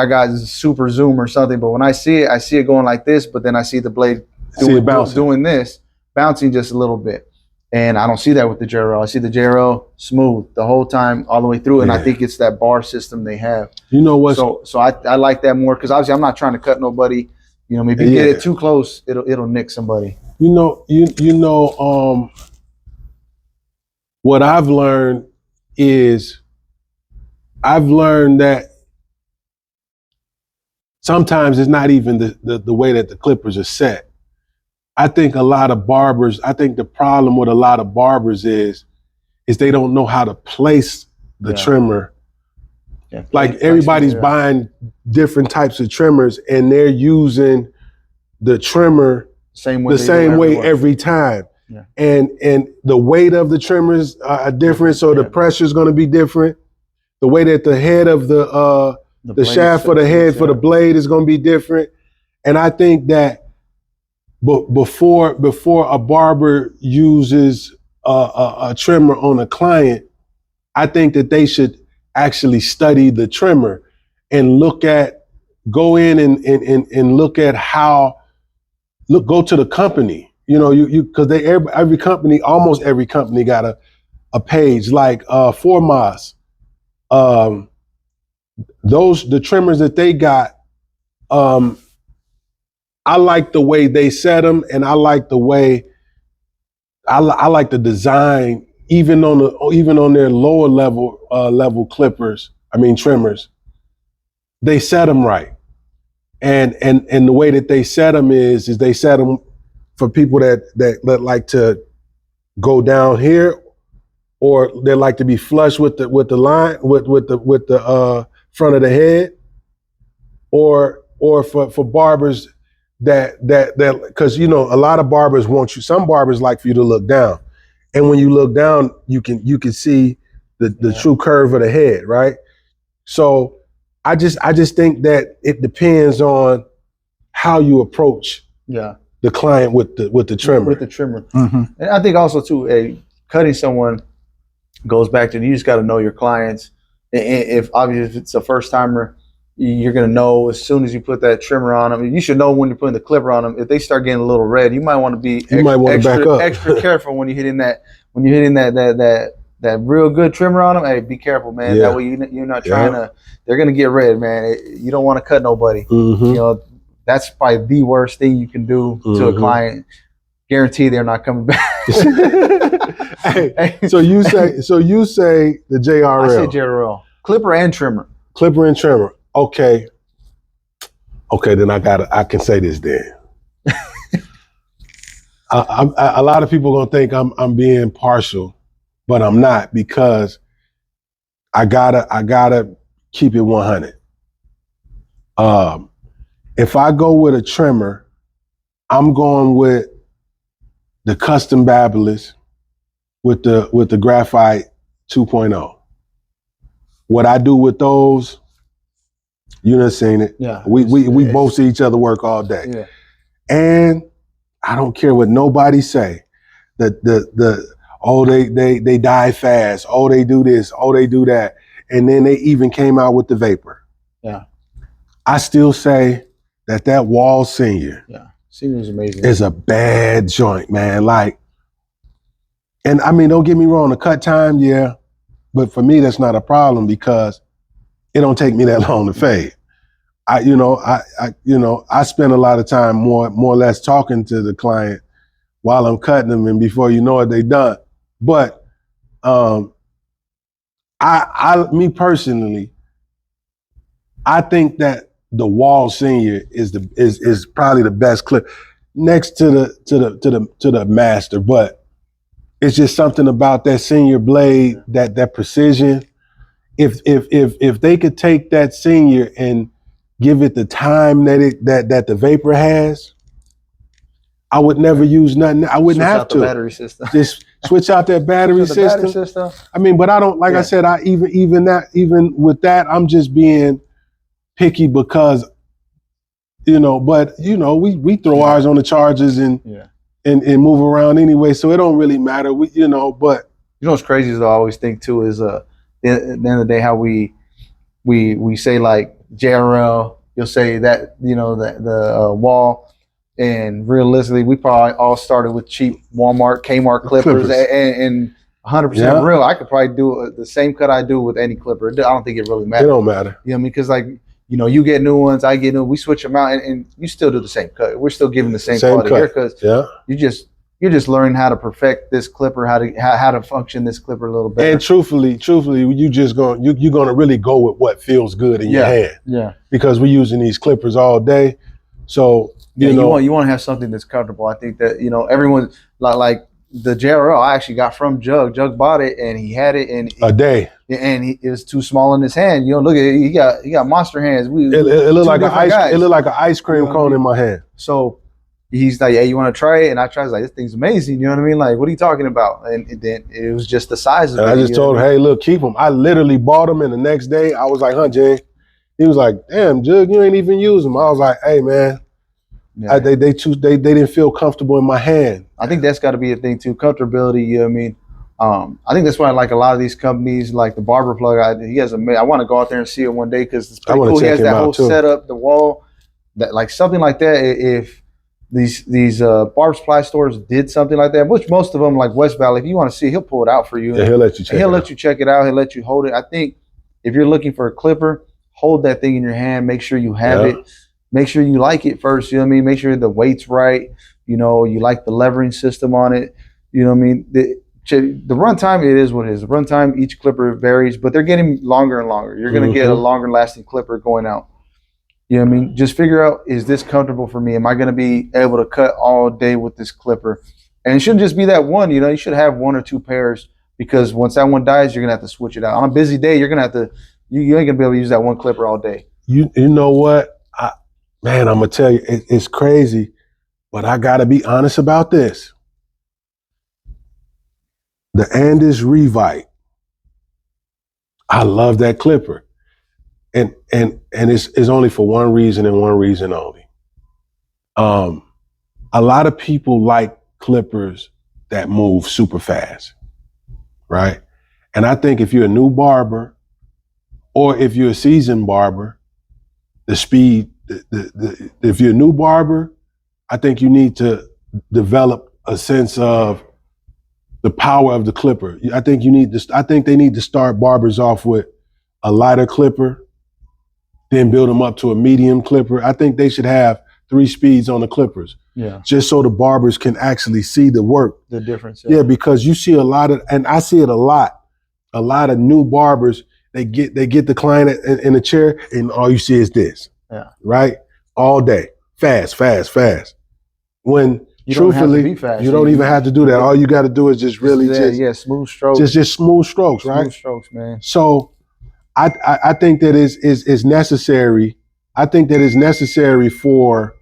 got super zoom or something, but when I see it going like this, but then I see the blade doing this, bouncing just a little bit. And I don't see that with the JRL. I see the JRL smooth the whole time, all the way through. And I think it's that bar system they have. You know what? So I like that more because obviously I'm not trying to cut nobody. If you get it too close, it'll nick somebody. What I've learned is that sometimes it's not even the way that the clippers are set. I think the problem with a lot of barbers is they don't know how to place the trimmer. Yeah, like everybody's buying different types of trimmers and they're using the trimmer the same way every time. Yeah. And the weight of the trimmers are different, so the pressure is going to be different. The way that the head of the shaft for the head for the blade is going to be different. And I think that before a barber uses a trimmer on a client, I think that they should actually study the trimmer and go in and look at go to the company. Because every company, almost every company got a page like Formas. The trimmers that they got, I like the way they set them, and I like the way I like the design, even on their lower level clippers. I mean trimmers. They set them right, and the way that they set them is they set them for people that like to go down here or they like to be flush with the line with the front of the head, or for barbers that because you know a lot of barbers want you. Some barbers like for you to look down, and when you look down, you can see the true curve of the head, right? So I just think that it depends on how you approach the client with the trimmer. With the trimmer. Mm-hmm. And I think also too, cutting someone goes back to you just got to know your clients. If obviously if it's a first timer, you're gonna know as soon as you put that trimmer on them. You should know when you're putting the clipper on them. If they start getting a little red, you might want to be extra careful when you're hitting that that real good trimmer on them. Hey, be careful, man. Yeah. That way you're not trying to. They're gonna get red, man. You don't want to cut nobody. Mm-hmm. You know, that's probably the worst thing you can do to a client. Guarantee they're not coming back. Hey, so you say the JRL. I say JRL. Clipper and trimmer. Clipper and trimmer. Okay, then I can say this then. A lot of people gonna think I'm being partial, but I'm not, because I gotta keep it 100. If I go with a trimmer, I'm going with the custom Babyliss with the graphite 2.0. What I do with those, you done seen it. Yeah. We both see each other work all day. Yeah. And I don't care what nobody say. They die fast. Oh, they do this. Oh, they do that. And then they even came out with the vapor. Yeah. I still say that Wall Senior. Yeah. Senior is amazing. Is a bad joint, man. Like, and I mean, don't get me wrong, the cut time, yeah. But for me, that's not a problem because it don't take me that long to fade. I spend a lot of time more or less talking to the client while I'm cutting them, and before you know it, they done. But me personally, I think that the Wall Senior is probably the best clip next to the Master, but it's just something about that Senior blade, that precision. If they could take that Senior and give it the time that the Vapor has, I would never use nothing. I wouldn't have to. The battery system. Just switch out that battery system. I mean, but I don't, like I said, even with that, I'm just being picky because, but we throw ours on the charges and move around anyway, so it don't really matter. But you know what's crazy is I always think too is at the end of the day how we say like JRL, you'll say that the Wall. And realistically, we probably all started with cheap Walmart, Kmart clippers. And 100% real. I could probably do the same cut I do with any clipper. I don't think it really matters. It don't matter. You know what I mean? Because you get new ones, I get new. We switch them out, and you still do the same cut. We're still giving the same quality haircuts. You're just learning how to perfect this clipper, how to function this clipper a little better. And truthfully, you're gonna really go with what feels good in your hand. Yeah. Because we're using these clippers all day, so. You want to have something that's comfortable. I think that everyone like the JRL I actually got from Jug. Jug bought it and he had it and a day, and it was too small in his hand. Look at it. He got monster hands. It looked like an ice cream cone in my hand. So he's like, "Hey, you want to try it?" And I tried. I was like, "This thing's amazing." You know what I mean? Like, what are you talking about? And then it was just the size of it. I just told him, "Hey, look, keep them." I literally bought them, and the next day I was like, "Huh, Jay?" He was like, "Damn, Jug, you ain't even use them." I was like, "Hey, man." Yeah. They didn't feel comfortable in my hand. I think that's got to be a thing too, comfortability. You know what I mean? I think that's why I like a lot of these companies, like the Barber plug. I want to go out there and see it one day because it's pretty cool. He has that whole setup, the wall, that like something like that. If these Barber supply stores did something like that, which most of them, like West Valley, if you want to see, he'll pull it out for you. Yeah, he'll let you check. He'll let you check it out. He'll let you hold it. I think if you're looking for a clipper, hold that thing in your hand. Make sure you have it. Make sure you like it first, you know what I mean? Make sure the weight's right, you like the levering system on it, you know what I mean? The runtime, it is what it is. The runtime, each clipper varies, but they're getting longer and longer. You're going to get a longer lasting clipper going out. You know what I mean? Just figure out, is this comfortable for me? Am I going to be able to cut all day with this clipper? And it shouldn't just be that one, you should have one or two pairs because once that one dies, you're gonna have to switch it out. On a busy day, you're gonna have to. You ain't gonna be able to use that one clipper all day. You know what, man? I'm gonna tell you, it's crazy, but I gotta be honest about this. The Andis Revite, I love that clipper, and it's only for one reason and one reason only. A lot of people like clippers that move super fast, right? And I think if you're a new barber or if you're a seasoned barber, the speed, if you're a new barber, I think you need to develop a sense of the power of the clipper. I think they need to start barbers off with a lighter clipper, then build them up to a medium clipper. I think they should have 3 speeds on the clippers. Yeah. Just so the barbers can actually see the work. The difference. Yeah, because you see a lot of, and I see it a lot of new barbers, they get the client in a chair and all you see is this. Yeah. Right? All day. Fast. When you truthfully, don't fast. you don't even have to do that. All you got to do is just really smooth strokes. Just smooth strokes, right? Smooth strokes, man. So I think that is necessary. I think that is necessary for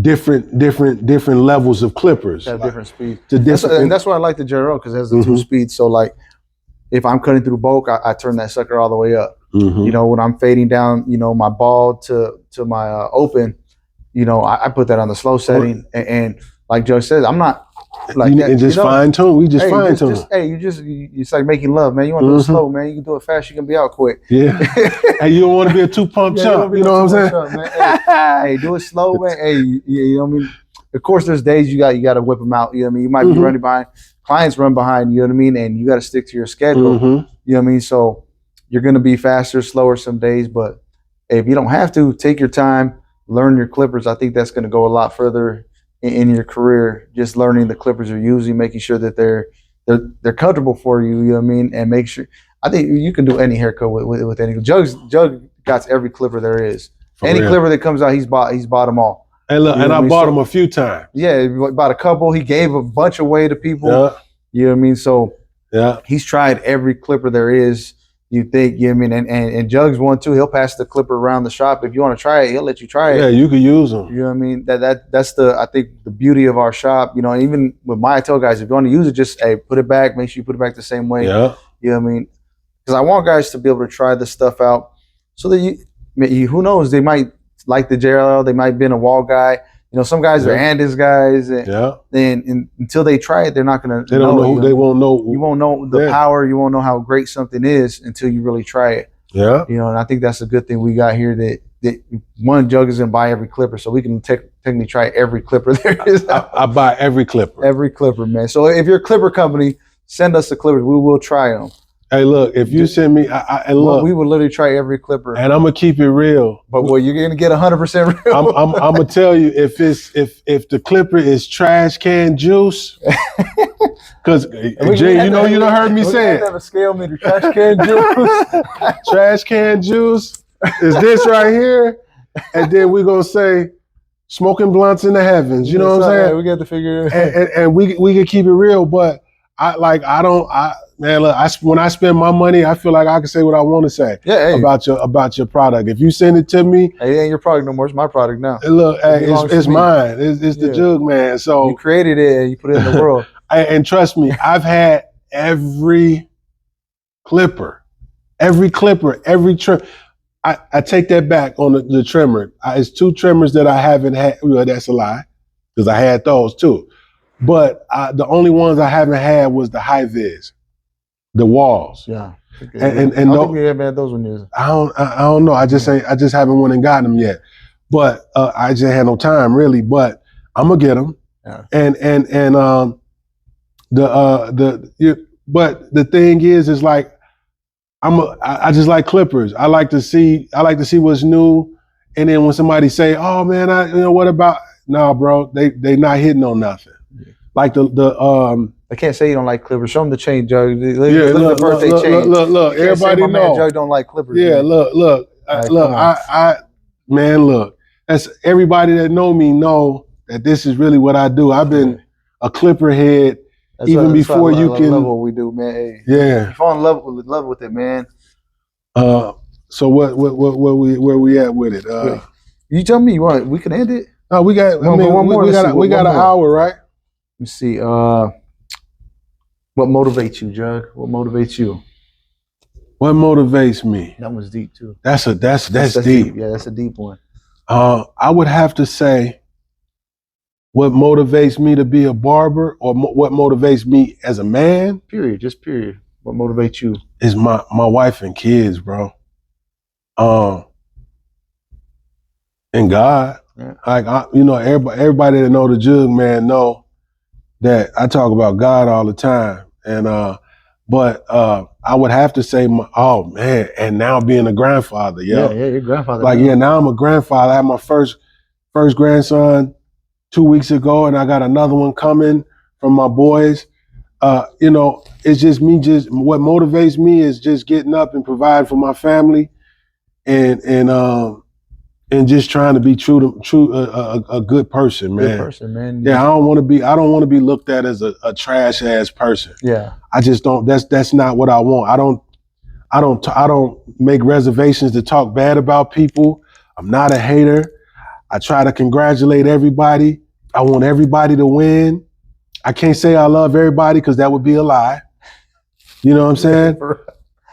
different levels of clippers. Have different speeds. And that's why I like the Gerald, because it has the 2 speeds. So like if I'm cutting through bulk, I turn that sucker all the way up. You know, when I'm fading down, you know, my bald to my open, you know, I put that on the slow setting. And like Joe says, I'm not like that. And just fine tune. We just fine tune. It's like making love, man. You want to do it slow, man. You can do it fast. You can be out quick. Yeah. And you don't want to be a 2-pump chump. You know what I'm saying? Hey, do it slow, man. Hey, you know what I mean? Of course, there's days you got to whip them out. You know what I mean? You might be running behind. Clients run behind. You know what I mean? And you got to stick to your schedule. You know what I mean? So you're going to be faster, slower some days. But if you don't have to, take your time, learn your clippers. I think that's going to go a lot further in your career. Just learning the clippers you're using, making sure that they're comfortable for you. You know what I mean? And make sure. I think you can do any haircut with any. Jug got every clipper there is. Any clipper that comes out, he's bought them all. And look, and I bought them a few times. Yeah, bought a couple. He gave a bunch away to people. Yeah. You know what I mean? So yeah, he's tried every clipper there is. You think, you know what I mean? And Jug's one too. He'll pass the clipper around the shop. If you want to try it, he'll let you try it. Yeah, you can use them. You know what I mean? That's I think the beauty of our shop. You know, even with my tell guys, if you want to use it, just put it back. Make sure you put it back the same way. Yeah. You know what I mean? Because I want guys to be able to try this stuff out, so that you who knows, they might like the JLL. They might have been a wall guy. You know, some guys are Andis guys, and until they try it, they're not gonna. They don't know. They won't know. You won't know the power. You won't know how great something is until you really try it. Yeah. You know, and I think that's a good thing we got here. That one Jug is gonna buy every clipper, so we can technically try every clipper there is. I buy every clipper. Every clipper, man. So if you're a clipper company, send us the clippers. We will try them. Hey, look, if you send me, look, we will literally try every clipper. And I'm gonna keep it real. But you're gonna get 100% real. I'm gonna tell you, if the clipper is trash can juice, because Jay, you done heard me say it. Have a scale meter. Trash can juice. Trash can juice is this right here, and then we gonna say smoking blunts in the heavens. You know what I'm saying? We got to figure it out. And we can keep it real, but man, look, when I spend my money, I feel like I can say what I want to say about your product. If you send it to me, hey, it ain't your product no more. It's my product now. Look, it's mine. It's the Jug, man. So you created it and you put it in the world. And trust me, I've had every clipper, every trim. I take that back on the trimmer. It's 2 trimmers that I haven't had. Well, that's a lie, because I had those too. But the only ones I haven't had was the high vis. The walls. Yeah. And I don't think we haven't had those one years. I don't know. I just haven't went and gotten them yet. But I just had no time really. But I'm gonna get them. Yeah. But the thing is like I just like clippers. I like to see what's new. And then when somebody say, "Oh man, what about?" No, bro, they not hitting on nothing. Yeah. Like I can't say you don't like clippers. Show them the chain, Jug. Look, everybody know. Jug don't like clippers. Yeah, look. That's everybody that know me know that this is really what I do. I've been a clipper head even before you can. I love what we do, man. Hey, yeah. You fall in love with it, man. So where we at with it? You tell me we can end it. No, we got. One more. We got an hour, right? Let me see. What motivates you, Jug? What motivates you? What motivates me? That one's deep too. That's deep. Yeah, that's a deep one. I would have to say what motivates me to be a barber, or what motivates me as a man. Period. Just period. What motivates you? Is my wife and kids, bro. And God. Yeah. Like everybody that know the Jug man know that I talk about God all the time. And but I would have to say, and now being a grandfather, yeah, your grandfather. Like, now I'm a grandfather. I had my first grandson 2 weeks ago, and I got another one coming from my boys. It's just me. Just what motivates me is just getting up and providing for my family, and just trying to be a good person, man. Good person, man. Yeah, I don't want to be looked at as a trash ass person. Yeah, I just don't. That's not what I want. I don't make reservations to talk bad about people. I'm not a hater. I try to congratulate everybody. I want everybody to win. I can't say I love everybody because that would be a lie. You know what I'm saying?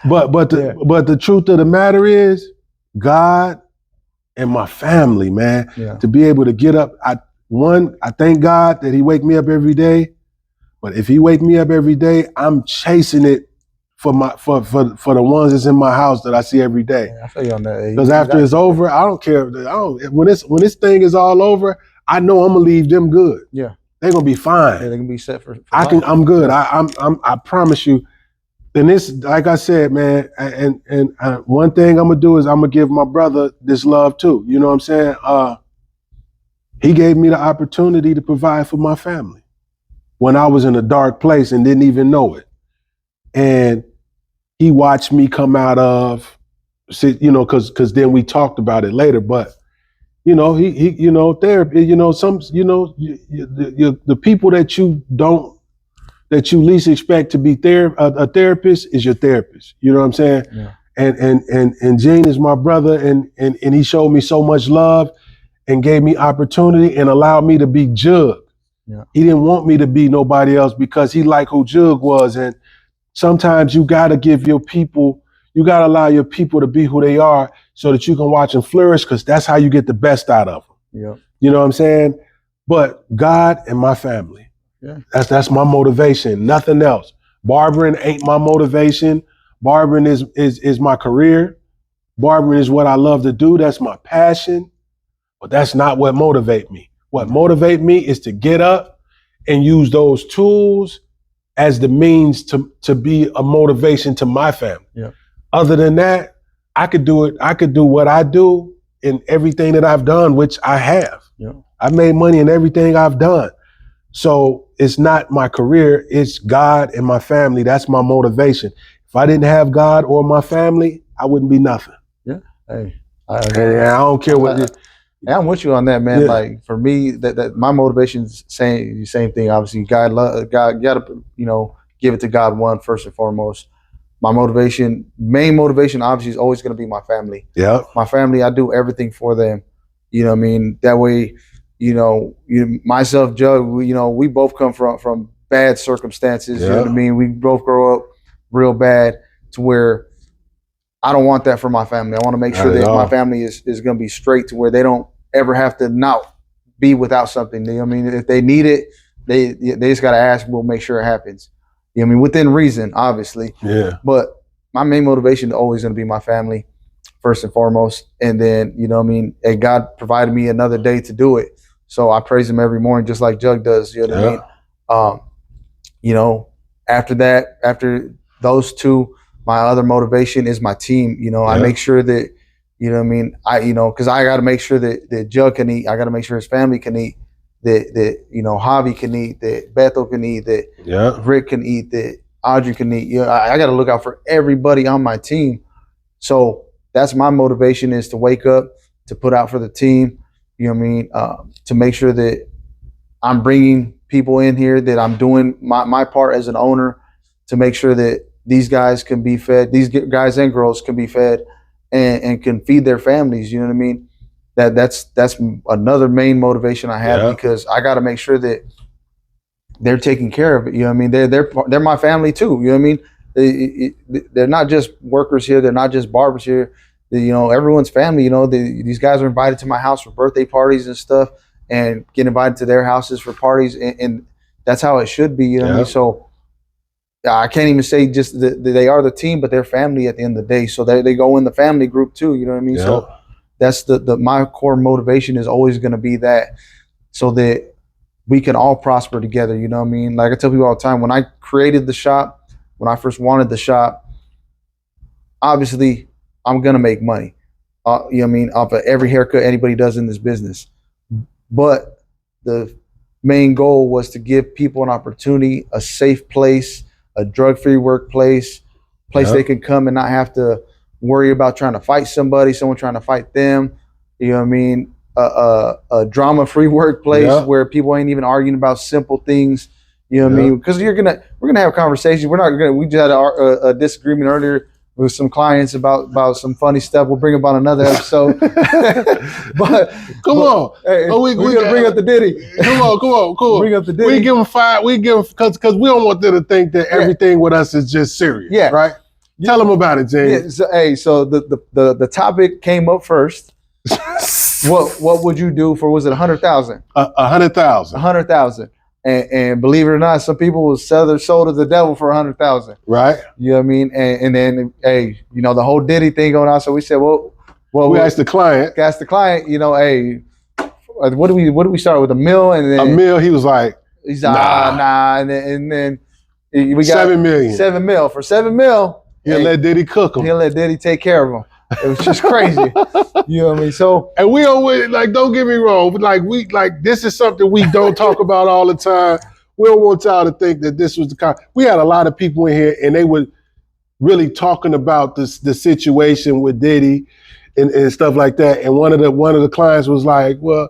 But the truth of the matter is, God and my family, man. Yeah. To be able to get up, I thank God that He wake me up every day. But if He wake me up every day, I'm chasing it for the ones that's in my house that I see every day. Yeah, I feel you on that. Because after it's over, I don't care. When this thing is all over, I know I'm gonna leave them good. Yeah, they're gonna be fine. Yeah, they're gonna be set for life. I'm good. I promise you. And this, like I said, man, and one thing I'm gonna do is I'm gonna give my brother this love too. You know what I'm saying? He gave me the opportunity to provide for my family when I was in a dark place and didn't even know it. And he watched me come out of, because then we talked about it later. But he therapy. The people that you least expect to be a therapist is your therapist. You know what I'm saying? Yeah. And Gene is my brother, and he showed me so much love and gave me opportunity and allowed me to be Jug. Yeah. He didn't want me to be nobody else because he liked who Jug was. And sometimes you gotta allow your people to be who they are so that you can watch them flourish, because that's how you get the best out of them. Yeah. You know what I'm saying? But God and my family. Yeah. That's my motivation, nothing else. Barbering ain't my motivation. Barbering is my career. Barbering is what I love to do. That's my passion. But that's not what motivates me. What motivates me is to get up and use those tools as the means to be a motivation to my family. Yeah. Other than that, I could do it. I could do what I do in everything that I've done, which I have. Yeah. I've made money in everything I've done. So it's not my career, it's God and my family. That's my motivation. If I didn't have God or my family, I wouldn't be nothing. Yeah. Hey, I don't care what. I'm with you on that, man. Yeah. Like for me, that my motivation's the same thing. Obviously, God, you gotta give it to God first and foremost. My main motivation, obviously, is always gonna be my family. Yeah. My family, I do everything for them. You know what I mean? That way, myself, Jug, we both come from bad circumstances. Yeah. You know what I mean? We both grow up real bad to where I don't want that for my family. I want to make sure that my family is going to be straight to where they don't ever have to not be without something. You know what I mean? If they need it, they just got to ask. We'll make sure it happens. You know what I mean? Within reason, obviously. Yeah. But my main motivation is always going to be my family first and foremost. And then, and God provided me another day to do it. So I praise Him every morning, just like Jug does. You know what I mean? After those two, my other motivation is my team. I make sure that, because I got to make sure that Jug can eat. I got to make sure his family can eat. That Javi can eat. That Beto can eat. That Rick can eat. That Audrey can eat. I got to look out for everybody on my team. So that's my motivation, is to wake up, to put out for the team. You know what I mean? To make sure that I'm bringing people in here, that I'm doing my part as an owner to make sure that these guys can be fed, these guys and girls can be fed and can feed their families. You know what I mean? That's another main motivation I have, because I got to make sure that they're taking care of it. You know what I mean? They're my family too. You know what I mean? They're not just workers here. They're not just barbers here. You know, everyone's family. You know, these guys are invited to my house for birthday parties and stuff, and get invited to their houses for parties, and that's how it should be. You know what I mean? So I can't even say just that they are the team, but they're family at the end of the day. So they go in the family group too. You know what I mean? So that's the my core motivation is always going to be that, so that we can all prosper together. You know what I mean? Like I tell people all the time, when I created the shop, when I first wanted the shop, obviously I'm going to make money. You know what I mean? Off of every haircut anybody does in this business. But the main goal was to give people an opportunity, a safe place, a drug-free workplace, place they can come and not have to worry about trying to fight somebody, someone trying to fight them. You know what I mean? A drama-free workplace where people ain't even arguing about simple things. You know what I mean? Because we're gonna have conversations. We just had a disagreement earlier with some clients about some funny stuff. We'll bring about another episode. but come on, hey, we gotta bring up the Diddy. Come on. Bring up the Diddy. We give them 5. We give them because we don't want them to think that everything with us is just serious. Yeah, right. Tell them about it, James. Yeah, so the topic came up first. What would you do for, was it 100,000? 100,000. 100,000. And believe it or not, some people will sell their soul to the devil for 100,000. Right. You know what I mean? And then, hey, you know, the whole Diddy thing going on. So we said, well, we asked the client. You know, hey, what do we start with, $1 million? And then $1 million. He was like, he's like, nah. And then we got $7 million. $7 million. For $7 million, he'll let Diddy cook him. He'll let Diddy take care of him. It was just crazy. You know what I mean? So, and we don't, like, don't get me wrong, but like this is something we don't talk about all the time. We don't want y'all to think that this was the kind. We had a lot of people in here, and they were really talking about the situation with Diddy and stuff like that. And one of the clients was like, "Well,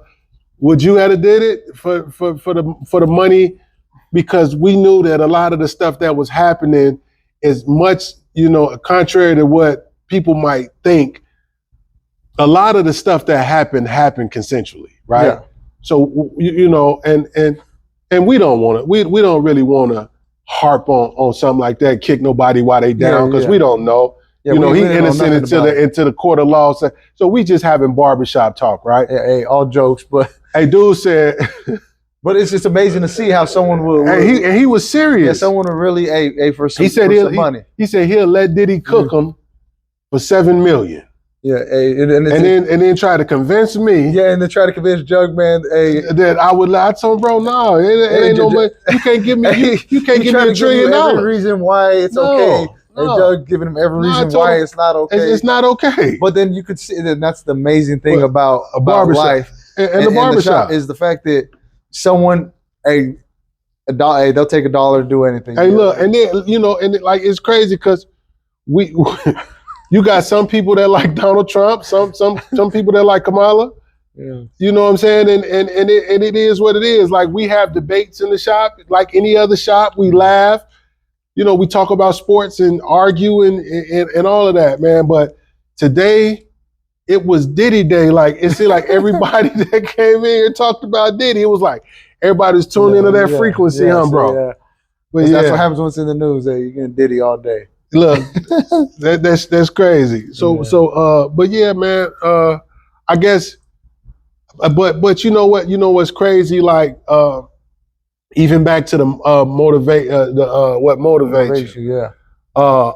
would you have did it for the money?" Because we knew that a lot of the stuff that was happening is much, you know, contrary to what people might think. A lot of the stuff that happened consensually, right? Yeah. So you know, and we don't want to. We don't really want to harp on something like that. Kick nobody while they down, because we don't know. Yeah, you know, he innocent into the court of law. So we just having barbershop talk, right? Hey, all jokes, but hey, dude said. But it's just amazing to see how someone will. And he was serious. Yeah, someone will really for some, money. He said he'll let Diddy cook him for $7 million. Yeah, and then try to convince me. Yeah, and then try to convince Jugman that I would lie. I told him, bro, no, it ain't no money. You can't give me. You can't give me $1 trillion. Every reason why it's okay. And Jug giving him every reason why it's not okay. It's not okay. But then you could see that that's the amazing thing about life and the barbershop is the fact that someone they'll take $1 to do anything. Hey, look, and then you know, and like it's crazy because we. You got some people that like Donald Trump, some people that like Kamala. Yeah. You know what I'm saying? And it is what it is. Like, we have debates in the shop, like any other shop. We laugh. You know, we talk about sports and argue and all of that, man. But today, it was Diddy Day. Like, it seemed like everybody that came in here talked about Diddy. It was like everybody was tuning into that frequency, bro? Yeah. But that's what happens when it's in the news. You're getting Diddy all day. Look, that's crazy. But yeah, man. I guess, but you know what? You know what's crazy? Like, even back to the what motivates you? Yeah.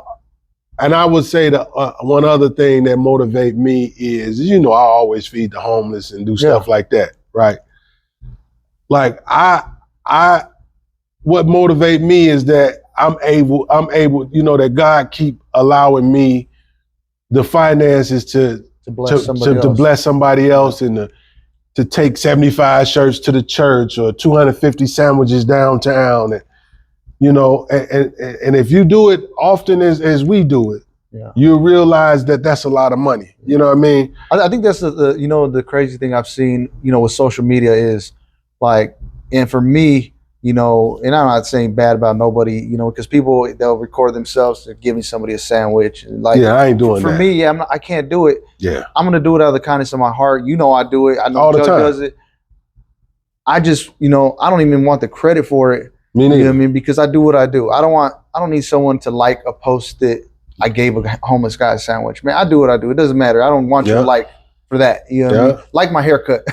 And I would say that one other thing that motivate me is, you know, I always feed the homeless and do stuff like that, right? Like what motivate me is that I'm able, you know, that God keep allowing me the finances to bless somebody else and to take 75 shirts to the church or 250 sandwiches downtown. And, you know, and if you do it often as we do it, you realize that that's a lot of money. You know what I mean? I think that's the you know, the crazy thing I've seen, you know, with social media is like And for me, you know, and I'm not saying bad about nobody, you know, because people, they'll record themselves to giving somebody a sandwich. And like, yeah, I ain't doing for that. me, yeah, I can't do it. Yeah, I'm gonna do it out of the kindness of my heart. You know, I do it. I know all the Judge time. does it. I just, you know, I don't even want the credit for it. Me You neither. know what I mean? Because I do what I do. I don't need someone to like a post that I gave a homeless guy a sandwich. Man, I do what I do. It doesn't matter. I don't want you Yeah. to like for that. You know what I mean? Like my haircut.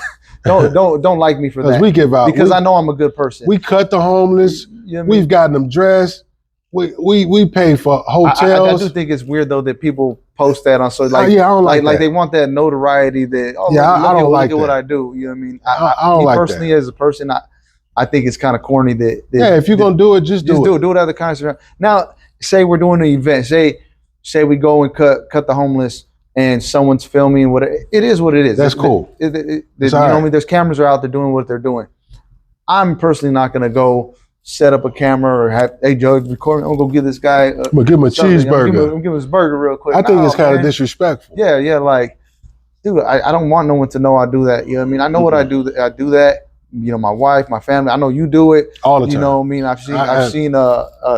don't like me for that. we give out because I know I'm a good person. We cut the homeless. You know what I mean? We've gotten them dressed. We pay for hotels. I do think it's weird though that people post that on social. Like, yeah, I don't like that. Like they want that notoriety that I don't like look at that. what I do. You know what I mean? I don't me like personally that. as a person, I think it's kind of corny that yeah, if you're gonna do it, just do it. Do it out of the kindness. Now, say we're doing an event. Say we go and cut the homeless, and someone's filming. What it is, what it is. That's cool. You know what I mean? There's cameras are out there doing what they're doing. I'm personally not gonna go set up a camera or have, hey, Judge, record. I'm gonna go give this guy. I'm gonna give him a cheeseburger. I'm gonna give him his burger real quick. I think it's kind of disrespectful. Yeah, like, dude, I don't want no one to know I do that. You know what I mean? I know what I do. I do that. You know, my wife, my family. I know you do it all the time. You know what I mean? I've seen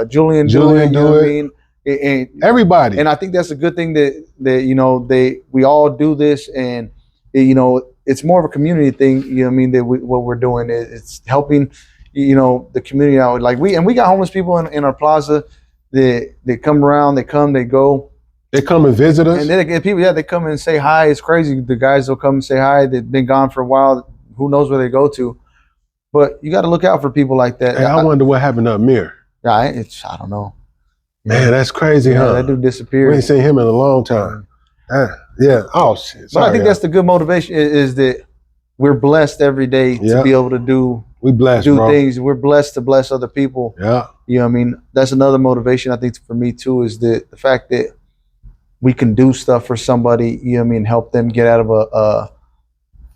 Julian do it. You know what I mean? And everybody. And I think that's a good thing that you know we all do this, and you know it's more of a community thing. You know what I mean? That what we're doing it's helping, you know, the community out. Like we got homeless people in our plaza that come around, they come, they go. They come and visit us. And then again, people, they come and say hi. It's crazy. The guys will come and say hi. They've been gone for a while. Who knows where they go to? But you got to look out for people like that. Hey, I wonder what happened to Amir. Yeah, I don't know. Man, that's crazy, huh? That dude disappeared. We ain't seen him in a long time. Yeah. Oh shit. But I think that's the good motivation is that we're blessed every day to be able to do things. We're blessed to bless other people. Yeah. You know what I mean? That's another motivation I think for me too, is the fact that we can do stuff for somebody, you know what I mean, help them get out of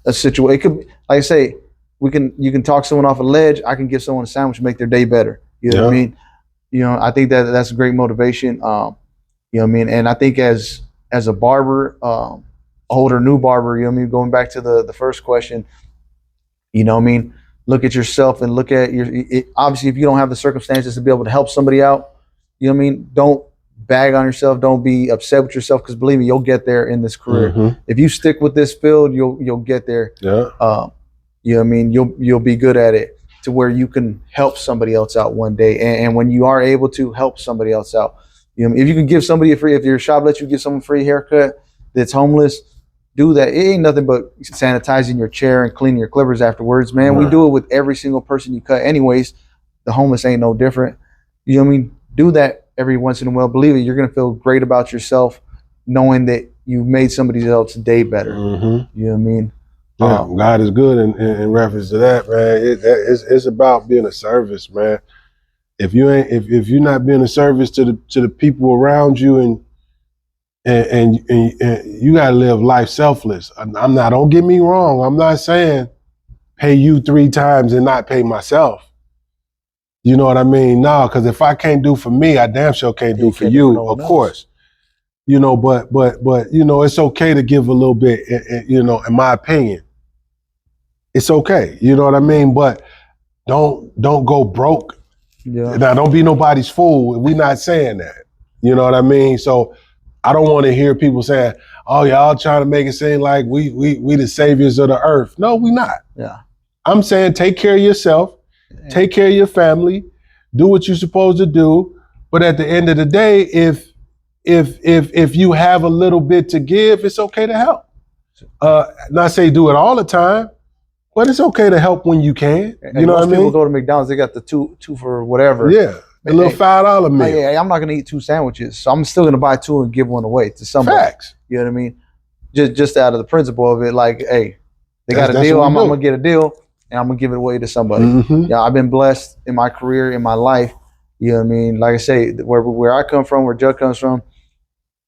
a situation. It could, like I say, you can talk someone off a ledge. I can give someone a sandwich and make their day better. You know what I mean? You know, I think that's a great motivation. You know what I mean? And I think as a barber, older, new barber, you know what I mean? Going back to the first question, you know what I mean? Look at yourself and look at obviously if you don't have the circumstances to be able to help somebody out, you know what I mean? Don't bag on yourself. Don't be upset with yourself, because believe me, you'll get there in this career. Mm-hmm. If you stick with this field, you'll get there. Yeah. You know what I mean? You'll be good at it to where you can help somebody else out one day. And when you are able to help somebody else out, you know, if you can give somebody if your shop lets you give someone a free haircut that's homeless, do that. It ain't nothing but sanitizing your chair and cleaning your clippers afterwards, man. We do it with every single person you cut anyways. The homeless ain't no different. You know what I mean? Do that every once in a while. Believe it, you're going to feel great about yourself knowing that you made somebody else's day better. Mm-hmm. You know what I mean? Yeah, God is good in reference to that, man. It's about being a service, man. If you're not being a service to the people around you, and you gotta live life selfless. I'm not. Don't get me wrong. I'm not saying pay you 3 times and not pay myself. You know what I mean? No, because if I can't do for me, I damn sure can't do for you. Of course. You know, but you know, it's okay to give a little bit. You know, in my opinion, it's okay. You know what I mean? But don't go broke. Yeah. Now, don't be nobody's fool. We're not saying that. You know what I mean? So I don't want to hear people saying, "Oh, y'all trying to make it seem like we the saviors of the earth." No, we not. Yeah. I'm saying take care of yourself, take care of your family, do what you're supposed to do. But at the end of the day, if you have a little bit to give, it's okay to help. Not say do it all the time, but it's okay to help when you can. You know what I mean? People go to McDonald's, they got the two for whatever. Yeah, a little $5 meal. Hey, I'm not gonna eat 2 sandwiches, so I'm still gonna buy 2 and give 1 away to somebody. Facts. You know what I mean? Just out of the principle of it, like, hey, they got a deal. I'm gonna get a deal, and I'm gonna give it away to somebody. Mm-hmm. Yeah, I've been blessed in my career, in my life. You know what I mean? Like I say, where I come from, where Judd comes from,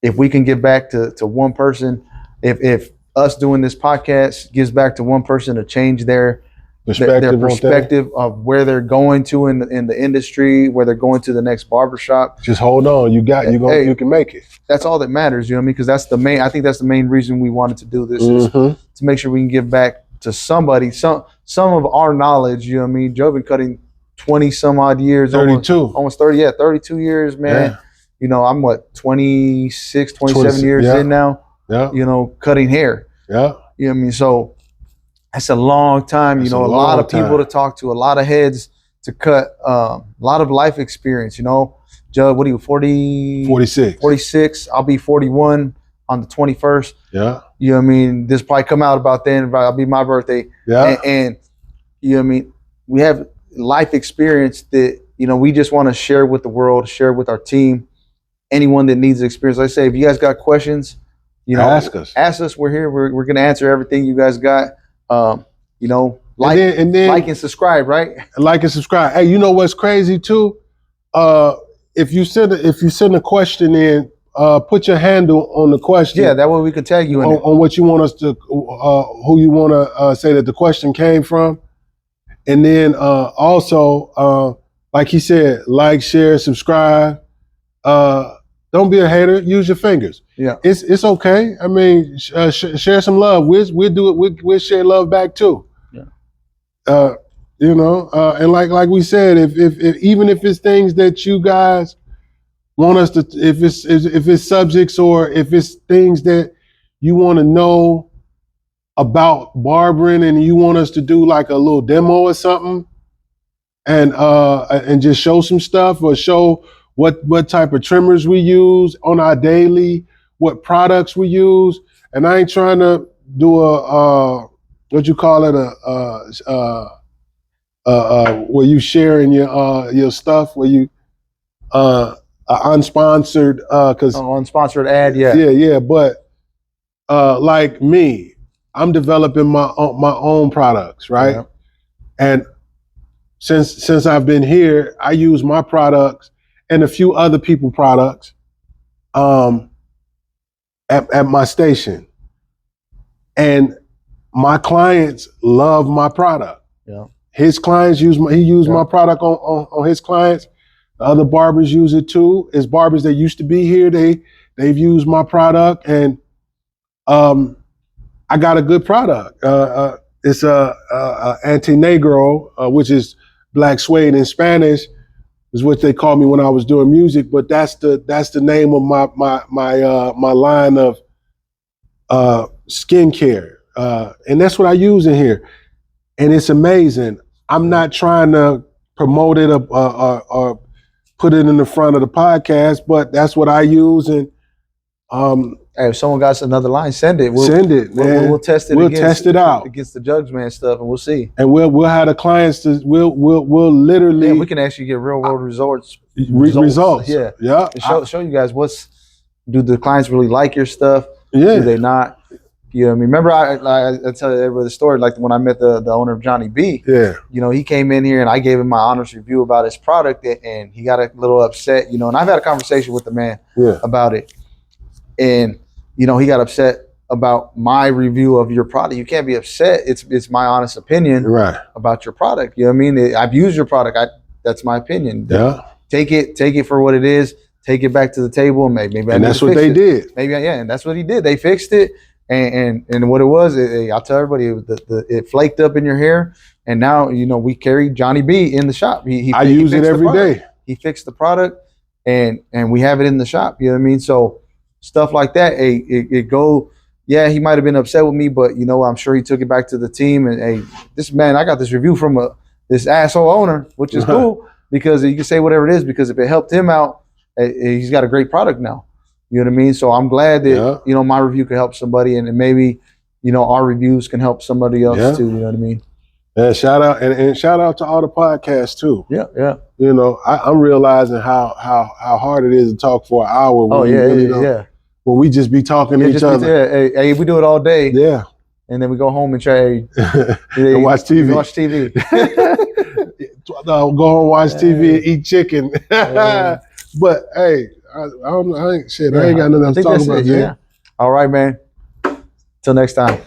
if we can give back to one person, if us doing this podcast gives back to one person to change their perspective of where they're going to in the industry, where they're going to the next barbershop. Just hold on. You can make it. That's all that matters, you know what I mean? Because I think that's the main reason we wanted to do this, is Mm-hmm. to make sure we can give back to somebody, some of our knowledge. You know what I mean? Joe been cutting 20 some odd years, 32. almost 30, yeah, 32 years, man. Yeah. You know, I'm what, 26, 27 years yeah. in now. Yeah. You know, cutting hair. Yeah. You know what I mean? So that's a long time. That's you know, a a lot long of people time. to talk to, a lot of heads to cut, a lot of life experience. You know, Joe, what are you, 40? 46. 46. I'll be 41 on the 21st. Yeah. You know what I mean? This probably come out about then. It'll be my birthday. Yeah. And you know what I mean? We have life experience that, you know, we just want to share with the world, share with our team, anyone that needs experience. Like I say, if you guys got questions, you know, ask us. We're here. We're going to answer everything you guys got. You know, like and then like and subscribe, right? Like and subscribe. Hey, you know what's crazy too? If you send a question in, put your handle on the question. Yeah, that way we could tag you in on what you want us to, who you want to say that the question came from, and then also, like he said, like, share, subscribe. Don't be a hater. Use your fingers. Yeah, it's okay. I mean, share some love. We'll do it. We'll share love back too. Yeah. You know, and like we said, if even if it's things that you guys want us to, if it's subjects or if it's things that you want to know about barbering and you want us to do like a little demo or something, and just show some stuff or show what type of trimmers we use on our daily, what products we use. And I ain't trying to do a what you call it, where you sharing your stuff, where you unsponsored, because unsponsored ad, yeah. But like me, I'm developing my own products, right? Yeah. And since I've been here, I use my products and a few other people products at my station, and my clients love my product. Yeah. His clients use my product on his clients. The other barbers use it too. It's barbers that used to be here. They've used my product, and I got a good product. It's a anti-negro, which is black suede in Spanish, is what they called me when I was doing music. But that's the name of my line of skincare, and that's what I use in here, and it's amazing. I'm not trying to promote it or put it in the front of the podcast, but that's what I use. And hey, if someone got another line, send it. Send it, man. We'll test it. We'll test it out against the Judgment stuff, and we'll see. And we'll have the clients to we'll literally. Yeah, we can actually get real world results. Results. Yeah. Yeah. And show you guys do the clients really like your stuff? Yeah. Do they not? You know what I mean? Remember, I tell everybody the story, like when I met the owner of Johnny B. Yeah. You know, he came in here and I gave him my honest review about his product, and he got a little upset, you know, and I've had a conversation with the man about it. And, you know, he got upset about my review of your product. You can't be upset. It's my honest opinion about your product. You know what I mean? I've used your product. That's my opinion. Yeah. Take it for what it is. Take it back to the table, and maybe and that's what they did. Maybe, yeah, and that's what he did. They fixed it. And what it was, I'll tell everybody, it flaked up in your hair, and now, you know, we carry Johnny B in the shop. I use it every day. He fixed the product, and we have it in the shop. You know what I mean? So stuff like that, it go. Yeah, he might have been upset with me, but you know, I'm sure he took it back to the team. And hey, this man, I got this review from this asshole owner, which is cool because you can say whatever it is, because if it helped him out, he's got a great product now. You know what I mean? So I'm glad that, you know, my review could help somebody, and maybe, you know, our reviews can help somebody else too. You know what I mean? Yeah, shout out and shout out to all the podcasts too. Yeah, yeah. You know, I'm realizing how hard it is to talk for an hour. When when we just be talking to each other. Hey, we do it all day. Yeah. And then we go home and try and watch TV. Watch TV. Go home, watch TV, and eat chicken. But hey, I ain't got nothing else to talk about. Yeah. All right, man. Till next time.